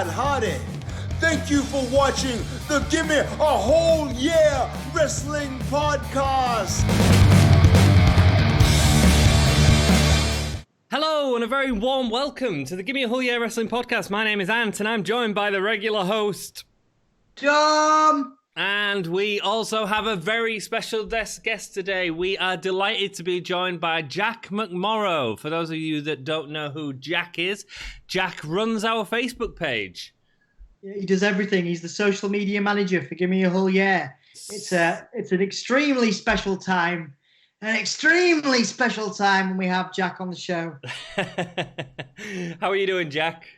Matt Hardy. Thank you for watching the Gimme A Hull Yeah Wrestling Podcast. Hello and a very warm welcome to the Gimme A Hull Yeah Wrestling Podcast. My name is Ant and I'm joined by the regular host, Tom. And we also have a very special guest today. We are delighted to be joined by Jack McMorrow. For those of you that don't know who Jack is, Jack runs our Facebook page. Yeah, he does everything. He's the social media manager for Gimme A Hull Yeah. It's an extremely special time. An extremely special time when we have Jack on the show. How are you doing, Jack?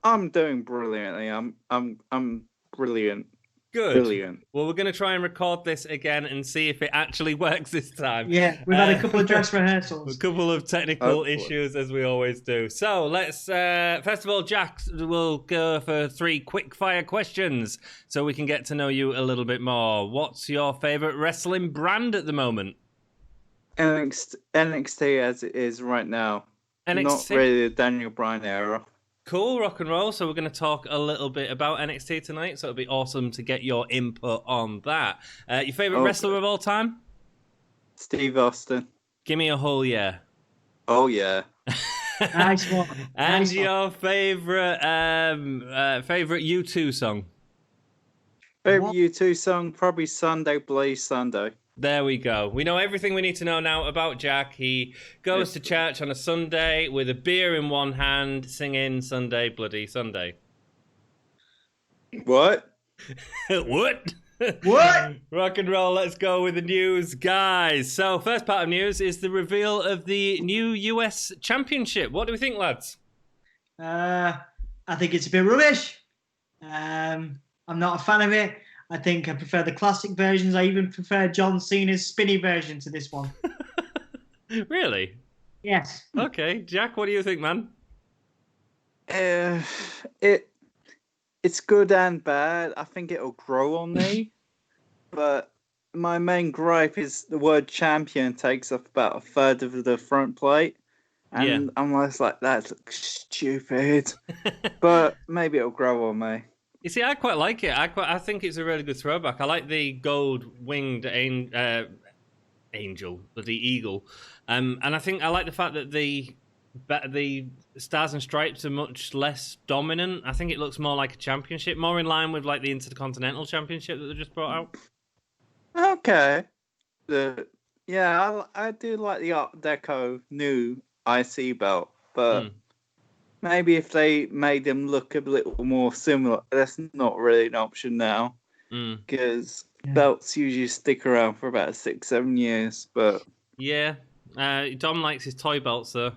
I'm doing brilliantly. I'm brilliant. Good. Brilliant. Well, we're going to try and record this again and see if it actually works this time. Yeah, we've had a couple of dress rehearsals. A couple of technical issues, as we always do. So let's, first of all, Jack, we'll go for 3 quick-fire questions so we can get to know you a little bit more. What's your favourite wrestling brand at the moment? NXT as it is right now. NXT? Not really the Daniel Bryan era. Cool, rock and roll. So we're going to talk a little bit about NXT tonight, so it'll be awesome to get your input on that. Your favourite wrestler of all time? Steve Austin. Gimme A Hull Yeah. Oh, yeah. Nice one. And Nice your favourite U2 song? Favourite U2 song? Probably Sunday, Blaze Sunday. There we go. We know everything we need to know now about Jack. He goes to church on a Sunday with a beer in one hand, singing Sunday, Bloody Sunday. What? What? What? Rock and roll, let's go with the news, guys. So, first part of news is the reveal of the new US Championship. What do we think, lads? I think it's a bit rubbish. I'm not a fan of it. I think I prefer the classic versions. I even prefer John Cena's spinny version to this one. Really? Yes. Okay. Jack, what do you think, man? It's good and bad. I think it'll grow on me. But my main gripe is the word champion takes up about a third of the front plate. And I'm almost like, that looks stupid. But maybe it'll grow on me. You see, I quite like it. I think it's a really good throwback. I like the gold-winged angel, the eagle, and I think I like the fact that the stars and stripes are much less dominant. I think it looks more like a championship, more in line with like the Intercontinental Championship that they just brought out. Okay. I do like the Art Deco new IC belt, but. Maybe if they made them look a little more similar, that's not really an option now. Because belts usually stick around for about 6-7 years. But yeah, Dom likes his toy belts, though.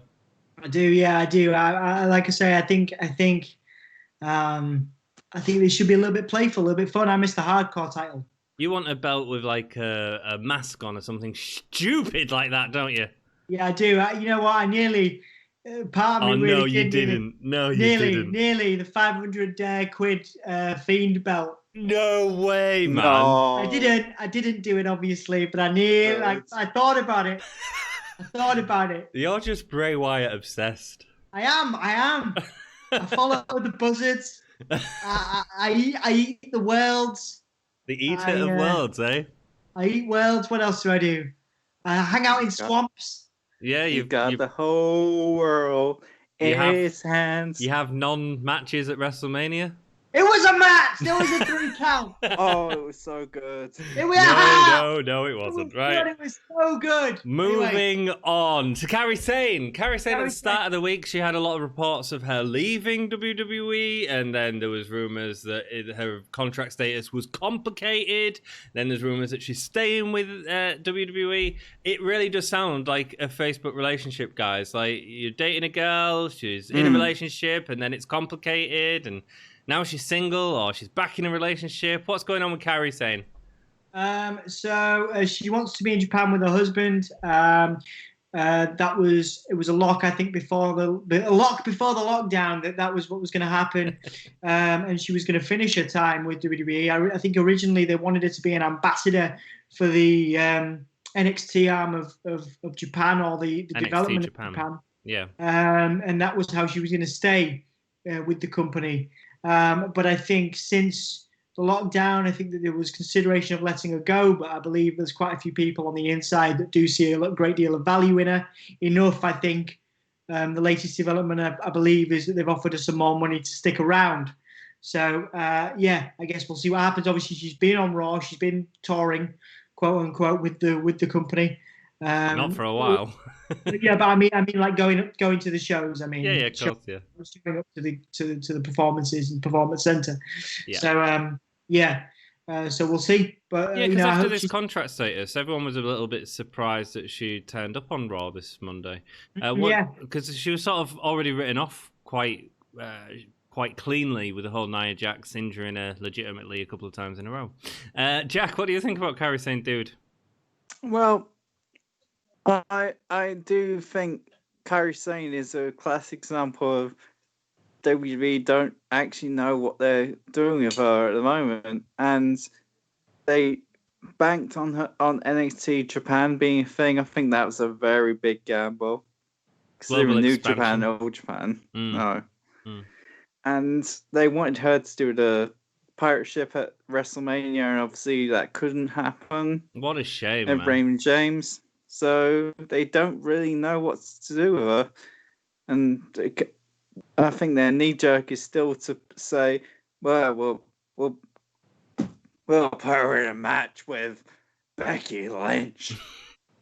I do. Yeah, I do. I like I say, I think they should be a little bit playful, a little bit fun. I miss the hardcore title. You want a belt with like a mask on or something stupid like that, don't you? Yeah, I do. You know what? I nearly. Part of me really no, you didn't. No, you didn't. Nearly the 500 quid Fiend belt. No way, man. No. I didn't do it, obviously, but I thought about it. You're just Bray Wyatt obsessed. I am. I follow the buzzards. I eat the worlds. The eater of worlds, eh? I eat worlds. What else do I do? I hang out in swamps. Yeah, you've got the whole world in his hands. You have non-matches at WrestleMania? It was a match! There was a 3 count! Oh, it was so good. No, it wasn't. Right. It was so good. Moving on to Kairi Sane. Kairi Sane at the start of the week, she had a lot of reports of her leaving WWE, and then there was rumours that her contract status was complicated. Then there's rumours that she's staying with WWE. It really does sound like a Facebook relationship, guys. Like, you're dating a girl, she's in a relationship, and then it's complicated, and now she's single or she's back in a relationship. What's going on with Kairi Sane? So she wants to be in Japan with her husband. It was a lock, I think, before the lockdown that was what was going to happen, and she was going to finish her time with WWE. I think originally they wanted her to be an ambassador for the NXT arm of Japan, or the development of Japan. Yeah. And that was how she was going to stay with the company. But I think since the lockdown, I think that there was consideration of letting her go, but I believe there's quite a few people on the inside that do see a great deal of value in her. Enough, I think. The latest development, I believe, is that they've offered her some more money to stick around. So, yeah, I guess we'll see what happens. Obviously, she's been on Raw. She's been touring, quote unquote, with the company. Not for a while. Yeah, but I mean, like going to the shows. I mean, yeah, of course, yeah. Showing up to the performances and performance center. Yeah. So, yeah. So we'll see. But yeah, because after this contract status, everyone was a little bit surprised that she turned up on Raw this Monday. Yeah, because she was sort of already written off quite cleanly with the whole Nia Jax injuring her legitimately a couple of times in a row. Jack, what do you think about Kairi Sane, dude? Well, I do think Kairi Sane is a classic example of WWE don't actually know what they're doing with her at the moment, and they banked on her on NXT Japan being a thing. I think that was a very big gamble. Considering New Japan, Old Japan, no. And they wanted her to do the pirate ship at WrestleMania, and obviously that couldn't happen. What a shame, and man. Raymond James. So they don't really know what to do with her. And I think their knee jerk is still to say, well, we'll put her in a match with Becky Lynch.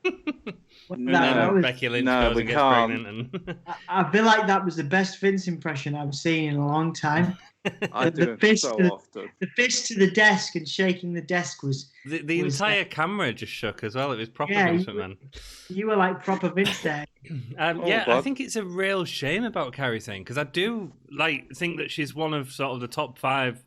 Becky Lynch goes and gets pregnant. And... I feel like that was the best Vince impression I've seen in a long time. The fist to the desk and shaking the desk was... The entire camera just shook as well. It was proper Vince McMahon. You were like proper Vince there. I think it's a real shame about Kairi Sane, because I do think that she's one of sort of the top 5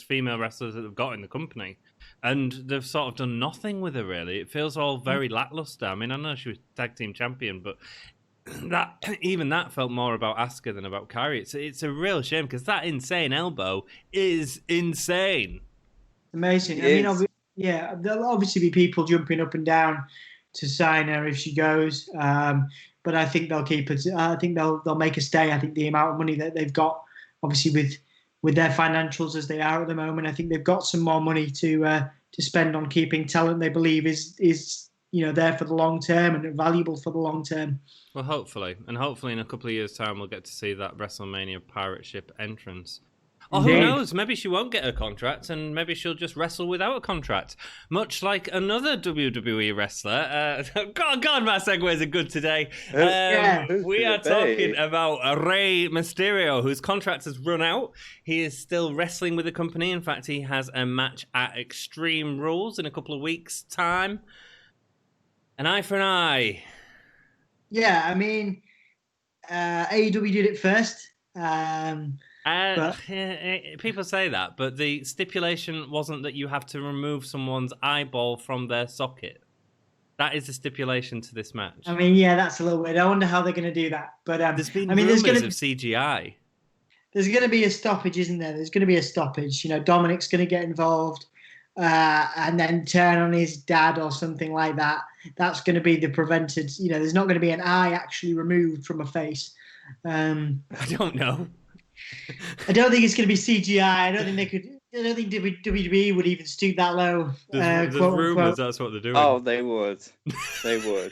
female wrestlers that they've got in the company. And they've sort of done nothing with her, really. It feels all very lackluster. I mean, I know she was tag team champion, but that felt more about Asuka than about Kairi. It's a real shame, because that insane elbow is insane. Amazing. There'll obviously be people jumping up and down to sign her if she goes. But I think they'll keep it. I think they'll make her stay. I think the amount of money that they've got, obviously with their financials as they are at the moment, I think they've got some more money to spend on keeping talent they believe is there for the long term and valuable for the long term. Well, hopefully in a couple of years' time, we'll get to see that WrestleMania pirate ship entrance. Or who knows? Maybe she won't get a contract, and maybe she'll just wrestle without a contract, much like another WWE wrestler. God, my segues are good today. We are talking about Rey Mysterio, whose contract has run out. He is still wrestling with the company. In fact, he has a match at Extreme Rules in a couple of weeks' time. An eye for an eye. Yeah, I mean, AEW did it first. People say that, but the stipulation wasn't that you have to remove someone's eyeball from their socket. That is the stipulation to this match. I mean, yeah, that's a little weird. I wonder how they're going to do that. But there's been rumors of CGI. There's going to be a stoppage, isn't there? There's going to be a stoppage. Dominic's going to get involved and then turn on his dad or something like that. That's going to be the prevented. There's not going to be an eye actually removed from a face. I don't know. I don't think it's going to be CGI. I don't think WWE would even stoop that low. There's rumors that's what they're doing. Oh, they would. They would.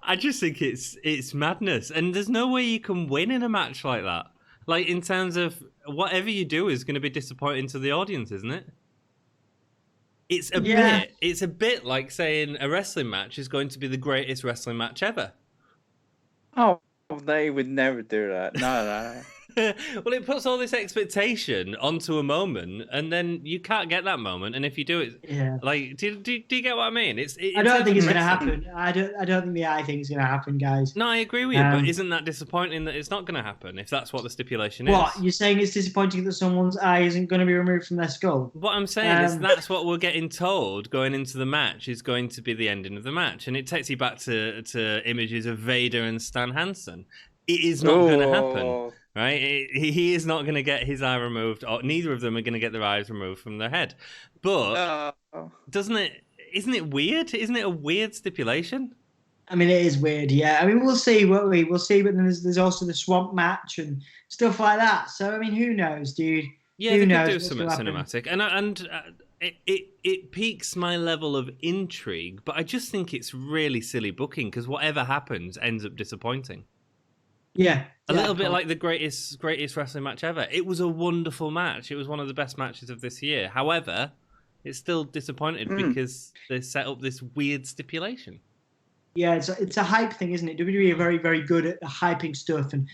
I just think it's madness, and there's no way you can win in a match like that. Like, in terms of whatever you do is going to be disappointing to the audience, isn't it? It's a bit like saying a wrestling match is going to be the greatest wrestling match ever. Oh, they would never do that. No. Well, it puts all this expectation onto a moment, and then you can't get that moment. And if you do it, do you get what I mean? I don't think it's going to happen. I don't think the eye thing is going to happen, guys. No, I agree with you, but isn't that disappointing that it's not going to happen if that's what the stipulation is? What, you're saying it's disappointing that someone's eye isn't going to be removed from their skull? What I'm saying is that's what we're getting told going into the match is going to be the ending of the match, and it takes you back to images of Vader and Stan Hansen. It is not going to happen. Right, he is not going to get his eye removed, or neither of them are going to get their eyes removed from their head. But isn't it weird? Isn't it a weird stipulation? I mean, it is weird, yeah. I mean, we'll see, won't we? We'll see, but then there's also the swamp match and stuff like that. So, I mean, who knows, dude? Yeah, Who they could knows do what's something going to happen? cinematic, and it piques my level of intrigue. But I just think it's really silly booking because whatever happens ends up disappointing. Yeah, A yeah, little of bit course. like the greatest wrestling match ever. It was a wonderful match. It was one of the best matches of this year. However, it's still disappointed because they set up this weird stipulation. Yeah, it's a hype thing, isn't it? WWE are very, very good at hyping stuff and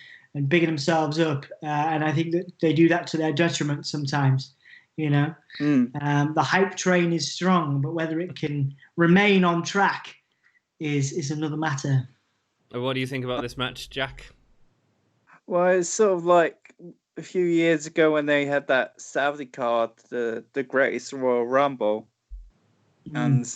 bigging themselves up, and I think that they do that to their detriment sometimes. You know, the hype train is strong, but whether it can remain on track is another matter. What do you think about this match, Jack? Well, it's sort of like a few years ago when they had that Saudi card, the Greatest Royal Rumble, and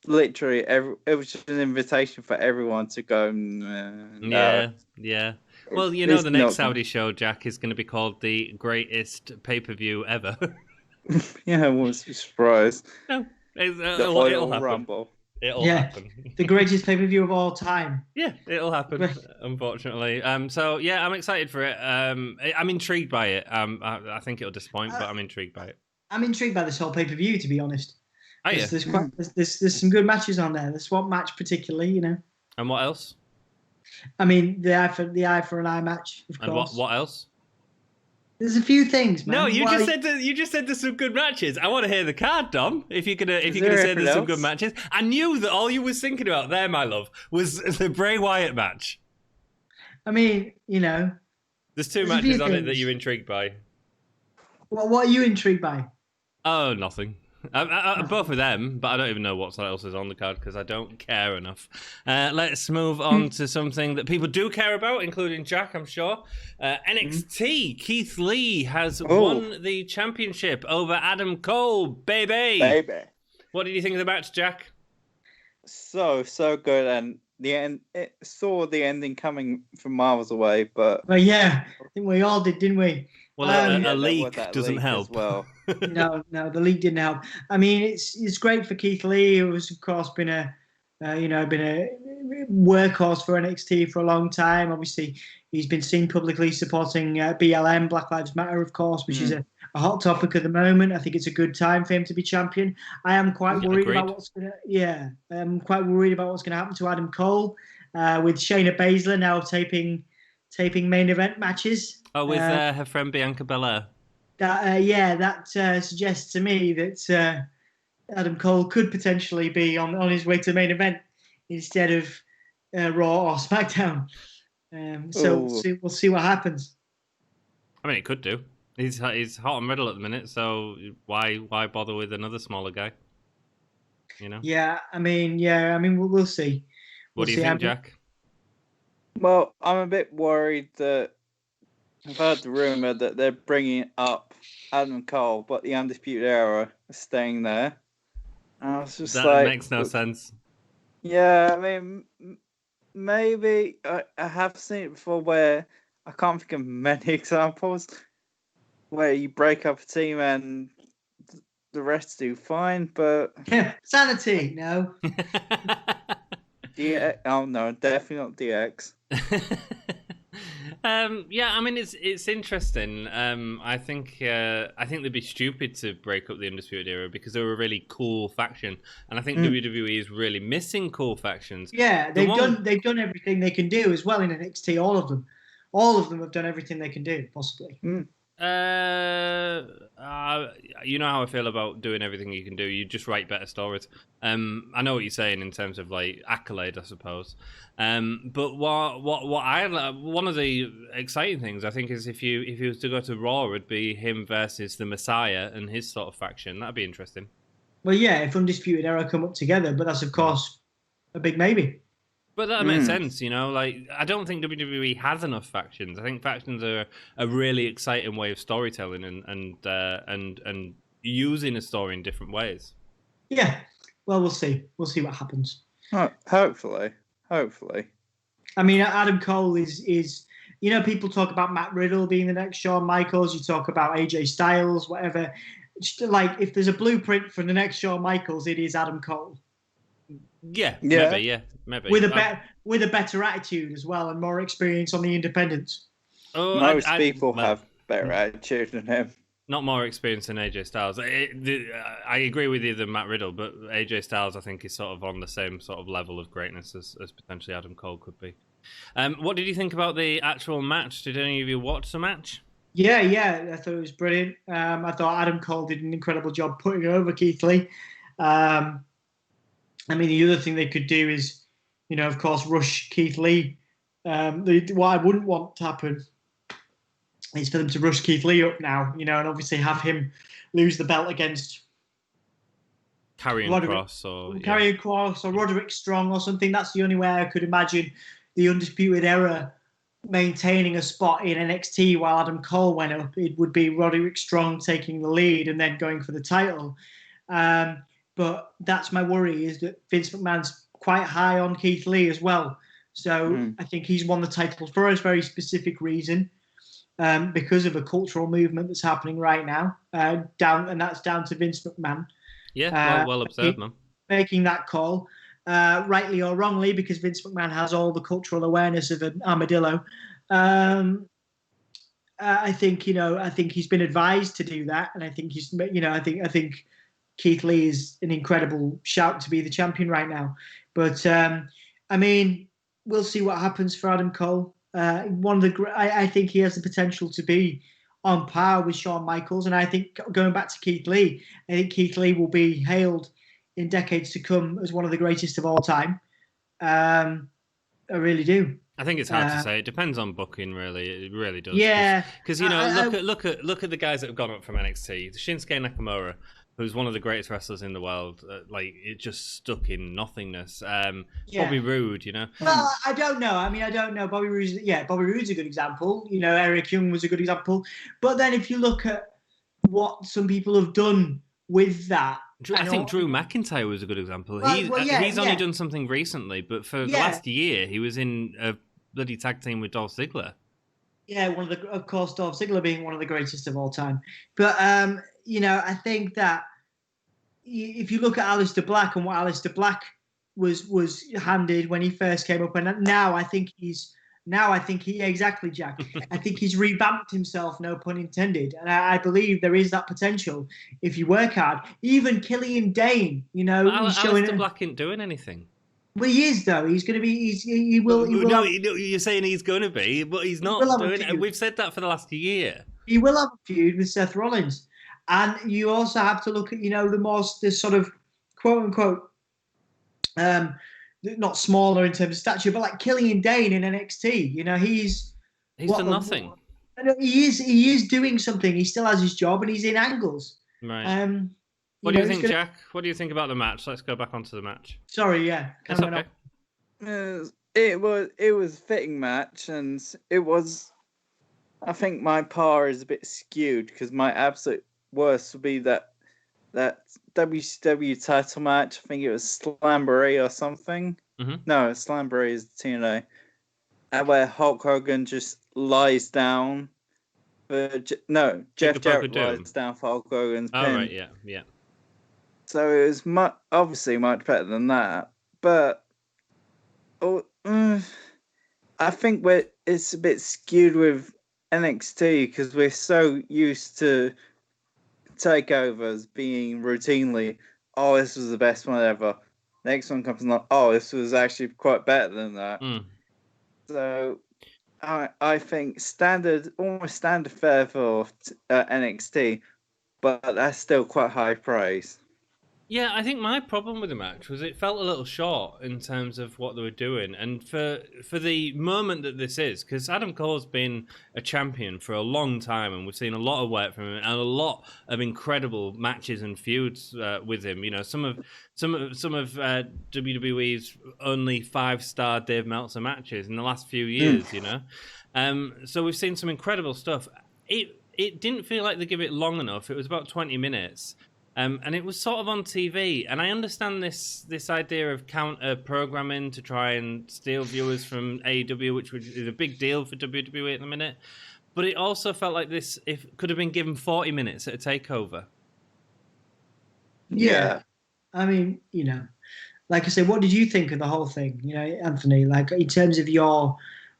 literally it was just an invitation for everyone to go. No, Yeah. Well, you know, it's the next not gonna- Saudi show, Jack, is going to be called the greatest pay-per-view ever. Yeah, I was surprised. No, The it'll Oil happen. Rumble. It'll Yeah. happen. The greatest pay-per-view of all time. Yeah, it'll happen. Unfortunately, so yeah, I'm excited for it. I'm intrigued by it. I think it'll disappoint, but I'm intrigued by it. I'm intrigued by this whole pay-per-view, to be honest. Oh yeah. There's some good matches on there. The swamp match, particularly, you know. And what else? I mean, the eye for an eye match, of And course. what else? There's a few things, man. No, you Well, just said there's some good matches. I want to hear the card, Dom. If you're gonna say anything there's some else? good matches, I knew that all you was thinking about there, my love, was the Bray Wyatt match. I mean, you know, There's two There's a few matches on it that things. you're intrigued by. what are you intrigued by? Oh, nothing. Both of them, but I don't even know what else is on the card because I don't care enough. Let's move on to something that people do care about, including Jack, I'm sure. NXT, Keith Lee has won the championship over Adam Cole, baby. What did you think of the match, Jack? So good, and the end. It saw the ending coming from miles away, but Well, yeah, I think we all did, didn't we? Well, Yeah, a that leak that doesn't leak help. as well. No, the league didn't help. I mean, it's great for Keith Lee, who has of course been a workhorse for NXT for a long time. Obviously, he's been seen publicly supporting BLM, Black Lives Matter, of course, which is a hot topic at the moment. I think it's a good time for him to be champion. I am quite worried about what's going to. I'm quite worried about what's going to happen to Adam Cole with Shayna Baszler now taping main event matches. Oh, with her friend Bianca Belair. That suggests to me that Adam Cole could potentially be on his way to main event instead of Raw or SmackDown. We'll see what happens. I mean, it could do. He's hot on Riddle at the minute, so why bother with another smaller guy? You know? Yeah, I mean, we'll see. What do you think, Jack? Well, I'm a bit worried that I've heard the rumor that they're bringing up Adam Cole, but the Undisputed Era is staying there. And I was just That makes no sense. Yeah, I mean, maybe I have seen it before where I can't think of many examples where you break up a team and the rest do fine, but Sanity, no. Oh no, definitely not DX. Yeah, I mean it's interesting. I think they'd be stupid to break up the Undisputed Era because they were a really cool faction, and I think WWE is really missing cool factions. Yeah, they've done everything they can do as well in NXT. All of them have done everything they can do possibly. You know how I feel about doing everything you can do. You just write better stories. I know what you're saying in terms of like accolade, I suppose. But one of the exciting things I think is if he was to go to Raw, it'd be him versus the Messiah and his sort of faction. That'd be interesting. Well, yeah, if Undisputed Era come up together, but that's of course a big maybe. But that makes sense, you know. Like, I don't think WWE has enough factions. I think factions are a really exciting way of storytelling and using a story in different ways. Yeah. Well, we'll see. We'll see what happens. Hopefully. I mean, Adam Cole is people talk about Matt Riddle being the next Shawn Michaels. You talk about AJ Styles, whatever. Like, if there's a blueprint for the next Shawn Michaels, it is Adam Cole. Yeah, Yeah. maybe. with a better attitude as well and more experience on the independents. Oh, Most people well, have better attitude than him. not more experience than AJ Styles. I agree with you than Matt Riddle, but AJ Styles, I think, is sort of on the same sort of level of greatness as potentially Adam Cole could be. What did you think about the actual match? Did any of you watch the match? Yeah, I thought it was brilliant. I thought Adam Cole did an incredible job putting over Keith Lee. I mean, the other thing they could do is, of course, rush Keith Lee. What I wouldn't want to happen is for them to rush Keith Lee up now, and obviously have him lose the belt against Karrion Kross or Roderick Strong or something. That's the only way I could imagine the Undisputed Era maintaining a spot in NXT while Adam Cole went up. It would be Roderick Strong taking the lead and then going for the title. But that's my worry, is that Vince McMahon's quite high on Keith Lee as well. So I think he's won the title for a very specific reason, because of a cultural movement that's happening right now, and that's down to Vince McMahon. Yeah, well observed, man. Making that call, rightly or wrongly, because Vince McMahon has all the cultural awareness of an armadillo. I think he's been advised to do that, and I think I think Keith Lee is an incredible shout to be the champion right now. But I mean, we'll see what happens for Adam Cole. I think he has the potential to be on par with Shawn Michaels, and I think going back to Keith Lee, I think Keith Lee will be hailed in decades to come as one of the greatest of all time. I really do. I think it's hard to say. It depends on booking, really. It really does. Yeah, because look at the guys that have gone up from NXT. Shinsuke Nakamura, who's one of the greatest wrestlers in the world, it just stuck in nothingness. Bobby Roode, Well, I don't know. I don't know. Bobby Roode's a good example. Eric Young was a good example. But then if you look at what some people have done with that, I think Drew McIntyre was a good example. He's only done something recently, but for the last year, he was in a bloody tag team with Dolph Ziggler. Yeah, of course, Dolph Ziggler being one of the greatest of all time. But I think that if you look at Aleister Black and what Aleister Black was handed when he first came up, and now I think exactly, Jack. I think he's revamped himself, no pun intended, and I believe there is that potential if you work hard. Even Killian Dane, he's showing. Aleister Black isn't doing anything. Well, he is though. He's going to be. He will. No, you're saying he's going to be, but he's not doing it. We've said that for the last year. He will have a feud with Seth Rollins, and you also have to look at the sort of quote unquote. Not smaller in terms of stature, but like Killian Dane in NXT. He's done nothing. He is doing something. He still has his job, and he's in angles. Right. What do you think, Jack? What do you think about the match? Let's go back onto the match. Sorry, yeah. It's okay. It was a fitting match, and it was. I think my par is a bit skewed because my absolute worst would be that WCW title match. I think it was Slamboree or something. Mm-hmm. No, Slamboree is the TNA. Where Hulk Hogan just lies down. Jeff Jarrett lies down for Hulk Hogan's pin. Right, yeah. So it was obviously much better than that. But I think it's a bit skewed with NXT because we're so used to takeovers being routinely, this was the best one ever. Next one comes along, this was actually quite better than that. So I think almost standard fare for NXT, but that's still quite high praise. Yeah, I think my problem with the match was it felt a little short in terms of what they were doing. And for the moment that this is, because Adam Cole's been a champion for a long time and we've seen a lot of work from him and a lot of incredible matches and feuds with him. Some of WWE's only 5-star Dave Meltzer matches in the last few years, So we've seen some incredible stuff. It didn't feel like they give it long enough. It was about 20 minutes. And it was sort of on TV, and I understand this idea of counter programming to try and steal viewers from AEW, which is a big deal for WWE at the minute. But it also felt like this could have been given 40 minutes at a takeover. Yeah. I mean, like I say, what did you think of the whole thing? You know, Anthony, like in terms of your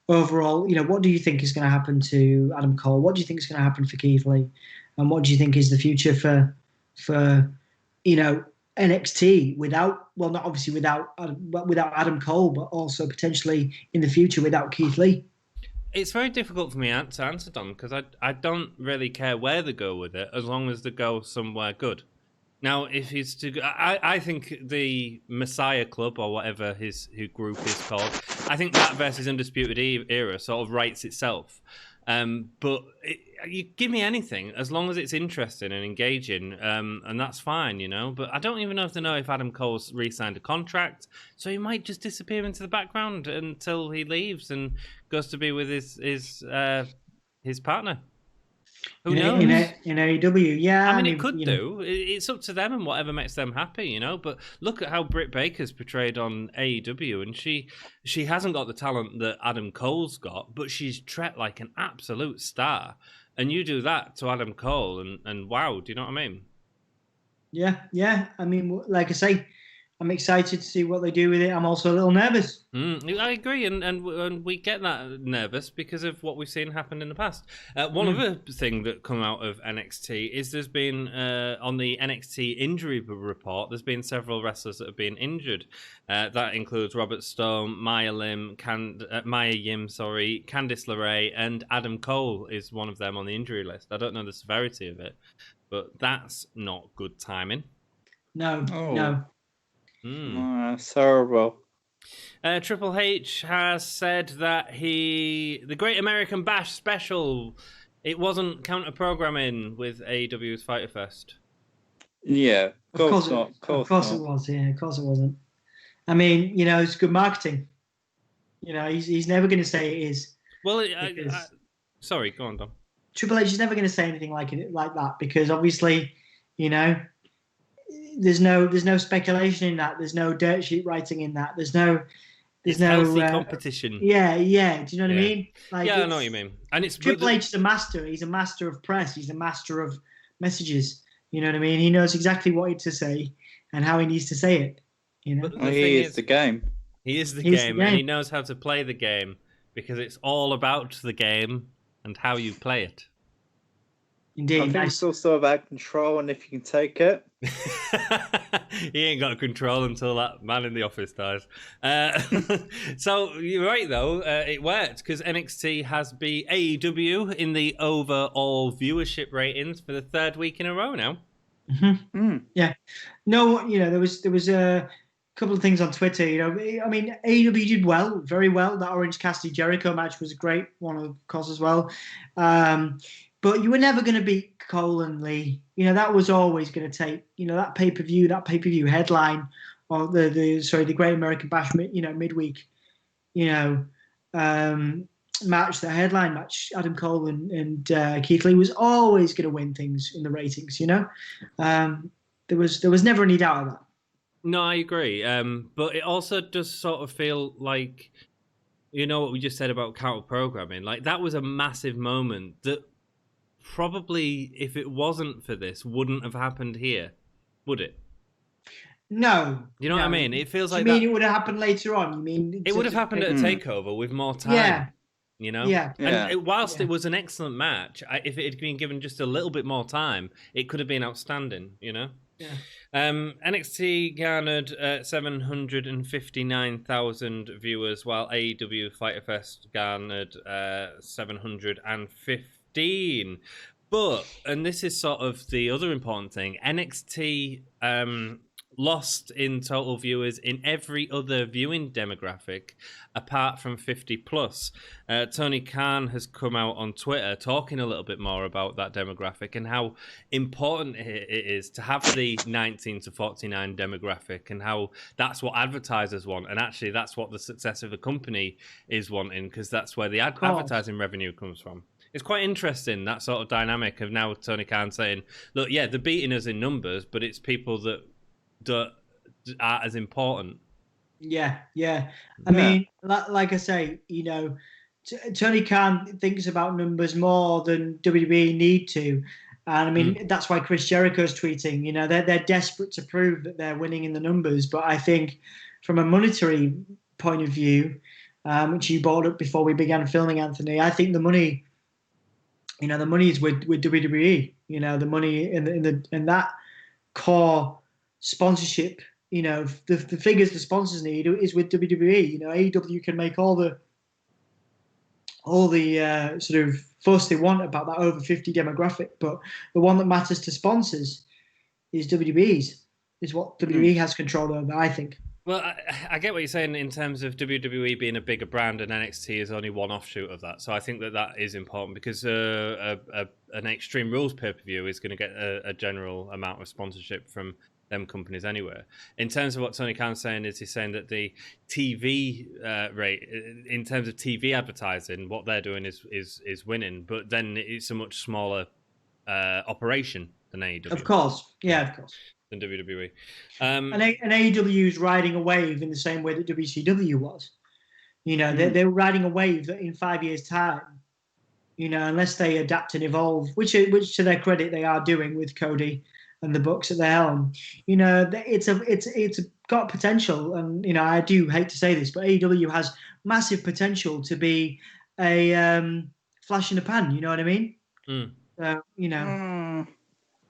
overall, you know, what do you think is going to happen to Adam Cole? What do you think is going to happen for Keith Lee? And what do you think is the future for you know NXT without, well, not obviously without Adam Cole, but also potentially in the future without Keith Lee? It's very difficult for me to answer, Dom, because I don't really care where they go with it as long as they go somewhere good. Now, if he's to go, I think the Messiah Club, or whatever his group is called, I think that versus Undisputed Era sort of writes itself. But you give me anything as long as it's interesting and engaging, and that's fine, you know. But I don't even know if they know if Adam Cole's re-signed a contract, so he might just disappear into the background until he leaves and goes to be with his partner. Who knows? In AEW, yeah. I mean, it could you know, do. It's up to them and whatever makes them happy, you know. But look at how Britt Baker's portrayed on AEW, and she hasn't got the talent that Adam Cole's got, but she's treated like an absolute star. And you do that to Adam Cole, and wow, do you know what I mean? Yeah. I mean, like I say, I'm excited to see what they do with it. I'm also a little nervous. I agree, and we get that nervous because of what we've seen happen in the past. One other thing that come out of NXT is there's been, on the NXT injury report, there's been several wrestlers that have been injured. That includes Robert Stone, Maya Yim, Candice LeRae, and Adam Cole is one of them on the injury list. I don't know the severity of it, but that's not good timing. No. That's horrible. Triple H has said that the Great American Bash special, it wasn't counter-programming with AEW's Fyter Fest. Yeah, Of course not. it was. Yeah, of course it wasn't. I mean, you know, it's good marketing. You know, he's never going to say it is. Well, sorry, go on, Dom. Triple H is never going to say anything like that because obviously, you know, there's no speculation in that. There's no dirt sheet writing in that. There's no healthy competition. Yeah. Do you know what I mean? Like, yeah, I know what you mean. And it's Triple H is a master. He's a master of press. He's a master of messages. You know what I mean? He knows exactly what to say and how he needs to say it. You know, he is the game. He is the game, and he knows how to play the game because it's all about the game and how you play it. Indeed. I think it's also about control and if you can take it. He ain't got control until that man in the office dies. So you're right, though. It worked because NXT has beat AEW in the overall viewership ratings for the third week in a row now. Yeah. No, you know, there was a couple of things on Twitter. You know, I mean, AEW did very well. That Orange Cassidy Jericho match was a great one, of course, as well. But you were never going to beat Cole and Lee. You know, that was always going to take, you know, that pay-per-view headline, or the Great American Bash, you know, midweek, you know, match, the headline match, Adam Cole and Keith Lee was always going to win things in the ratings, you know. There was never any doubt of that. No, I agree. But it also does sort of feel like, you know what we just said about counter-programming? Like, that was a massive moment that probably, if it wasn't for this, wouldn't have happened here, would it? No. You know what I mean? It feels like you mean it would have happened later on? You mean it would have happened at a takeover with more time? Yeah. You know? Yeah. And whilst it was an excellent match, if it had been given just a little bit more time, it could have been outstanding, you know? Yeah. NXT garnered 759,000 viewers, while AEW Fyter Fest garnered 715. But, and this is sort of the other important thing, NXT lost in total viewers in every other viewing demographic apart from 50 plus. Tony Khan has come out on Twitter talking a little bit more about that demographic and how important it is to have the 19 to 49 demographic, and how that's what advertisers want, and actually that's what the success of a company is wanting, because that's where the advertising revenue comes from. It's quite interesting, that sort of dynamic of now Tony Khan saying, look, yeah, they're beating us in numbers, but it's people that aren't as important. Yeah. I mean, like I say, you know, Tony Khan thinks about numbers more than WWE need to. And I mean, that's why Chris Jericho's tweeting. You know, they're desperate to prove that they're winning in the numbers. But I think, from a monetary point of view, which you brought up before we began filming, Anthony, I think the money, the money is with WWE. You know, the money in that core sponsorship. You know, the figures the sponsors need is with WWE. You know, AEW can make all the sort of fuss they want about that over 50 demographic, but the one that matters to sponsors is WWE's, is what WWE has control over, I think. Well, I get what you're saying in terms of WWE being a bigger brand and NXT is only one offshoot of that. So I think that is important because an Extreme Rules pay-per-view is going to get a general amount of sponsorship from them companies anywhere. In terms of what Tony Khan's saying, he's saying that the TV rate, in terms of TV advertising, what they're doing is winning, but then it's a much smaller operation than AEW. Of course, yeah, of course. Than WWE. And AEW is riding a wave in the same way that WCW was. You know, they're riding a wave that in 5 years' time, you know, unless they adapt and evolve, which to their credit they are doing with Cody and the Bucks at the helm, you know, it's got potential. And, you know, I do hate to say this, but AEW has massive potential to be a flash in the pan. You know what I mean? You know.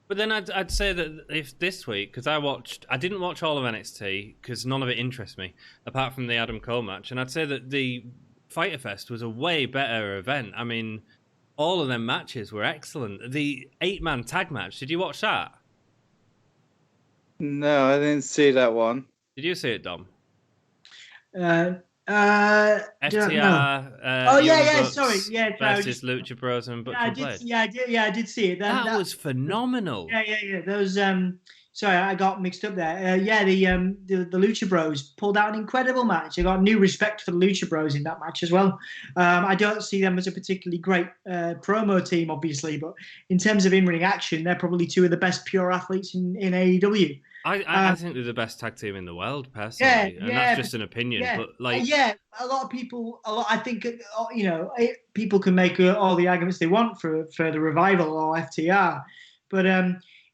But then I'd say that if this week, because I didn't watch all of NXT because none of it interests me, apart from the Adam Cole match, and I'd say that the Fyter Fest was a way better event. I mean, all of them matches were excellent. The 8-man tag match, did you watch that? No, I didn't see that one. Did you see it, Dom? FTR. Sorry, versus Lucha Bros and Butcher Blade. I did see it. That was phenomenal. Yeah. Those. Sorry, I got mixed up there. The Lucha Bros pulled out an incredible match. I got new respect for the Lucha Bros in that match as well. I don't see them as a particularly great promo team, obviously, but in terms of in-ring action, they're probably two of the best pure athletes in AEW. I think they're the best tag team in the world, personally, and that's just an opinion. But a lot of people. I think people can make all the arguments they want for the Revival or FTR, but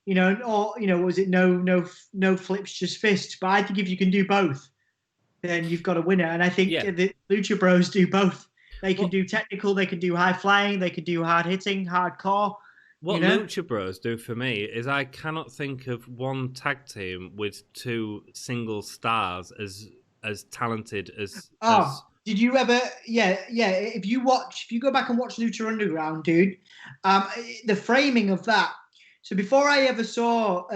was it no flips, just fists? But I think if you can do both, then you've got a winner. And I think the Lucha Bros do both. They can do technical, they can do high flying, they can do hard hitting, hardcore. What Lucha Bros do for me is I cannot think of one tag team with two single stars as talented as. Did you ever? Yeah. If you go back and watch Lucha Underground, dude, the framing of that. So before I ever saw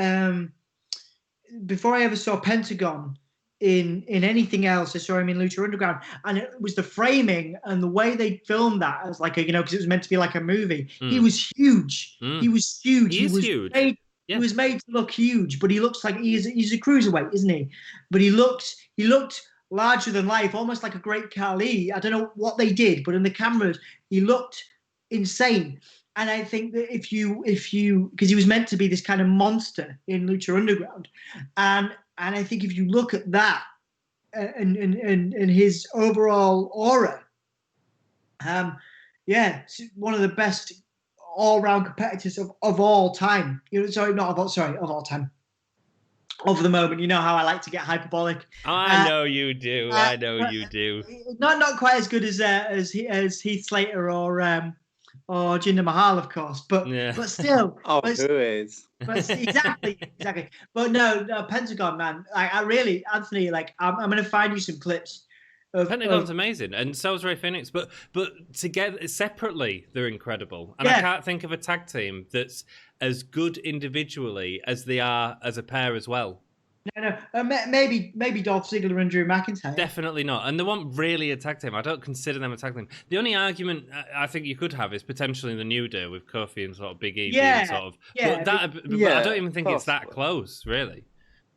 Pentagon in anything else, I saw him in Lucha Underground, and it was the framing and the way they filmed that as like because it was meant to be like a movie. He was huge. He was huge. He was huge. He was made to look huge, but he looks like he's a cruiserweight, isn't he? But he looked larger than life, almost like a Great Khali. I don't know what they did, but in the cameras, he looked insane. And I think that if you, because he was meant to be this kind of monster in Lucha Underground, and I think if you look at that and his overall aura, one of the best all-round competitors of all time. Of all time. Of the moment. You know how I like to get hyperbolic. I know you do. You do. Not quite as good as Heath Slater or Jinder Mahal, of course, but still. Who is? But exactly. But no, Pentagon, man. I really, Anthony, I'm going to find you some clips. Pentagon's amazing, and so is Ray Phoenix. But together, separately, they're incredible. And I can't think of a tag team that's as good individually as they are as a pair as well. No. Maybe Dolph Ziggler and Drew McIntyre. Definitely not. And they weren't really a tag team. I don't consider them a tag team. The only argument I think you could have is potentially the New Day with Kofi and sort of Big E being sort of. But I don't even think it's that close, really.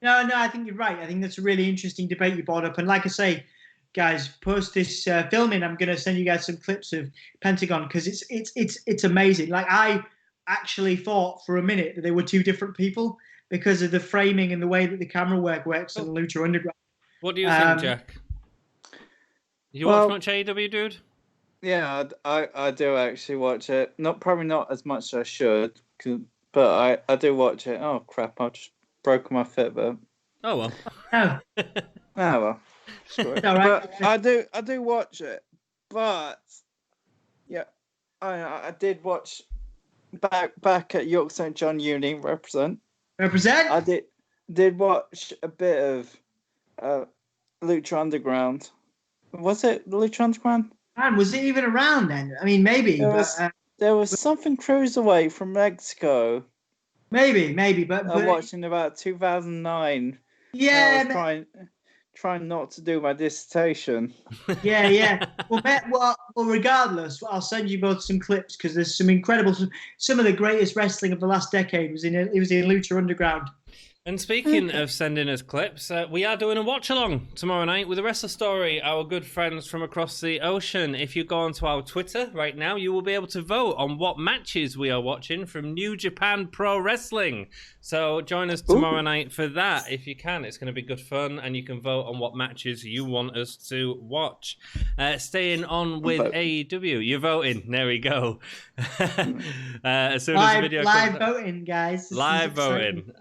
No, I think you're right. I think that's a really interesting debate you brought up. And like I say, guys, post this filming, I'm going to send you guys some clips of Pentagon because it's amazing. Like, I actually thought for a minute that they were two different people, because of the framing and the way that the camera work works in Lucha Underground. What do you think, Jack? You watch much AEW, dude? Yeah, I do actually watch it. Probably not as much as I should, but I do watch it. Oh crap! I just broke my Fitbit. Oh well. No, Oh well, screw it. all right. But I do watch it. But yeah, I did watch back at York St John Uni represent. Represent. I did watch a bit of Lucha Underground. Was it Lucha Underground? Man, was it even around then? I mean, maybe, There was something cruiserweight from Mexico. maybe, but I watched in about 2009. yeah, I was trying not to do my dissertation. yeah. Well, regardless, I'll send you both some clips because there's some incredible. Some of the greatest wrestling of the last decade was in Lucha Underground. And speaking of sending us clips, we are doing a watch-along tomorrow night with a Wrestler Story, our good friends from across the ocean. If you go onto our Twitter right now, you will be able to vote on what matches we are watching from New Japan Pro Wrestling. So join us tomorrow night for that, if you can. It's going to be good fun, and you can vote on what matches you want us to watch. Staying on with AEW. You're voting. There we go. As soon as the video live comes voting, guys. Live voting.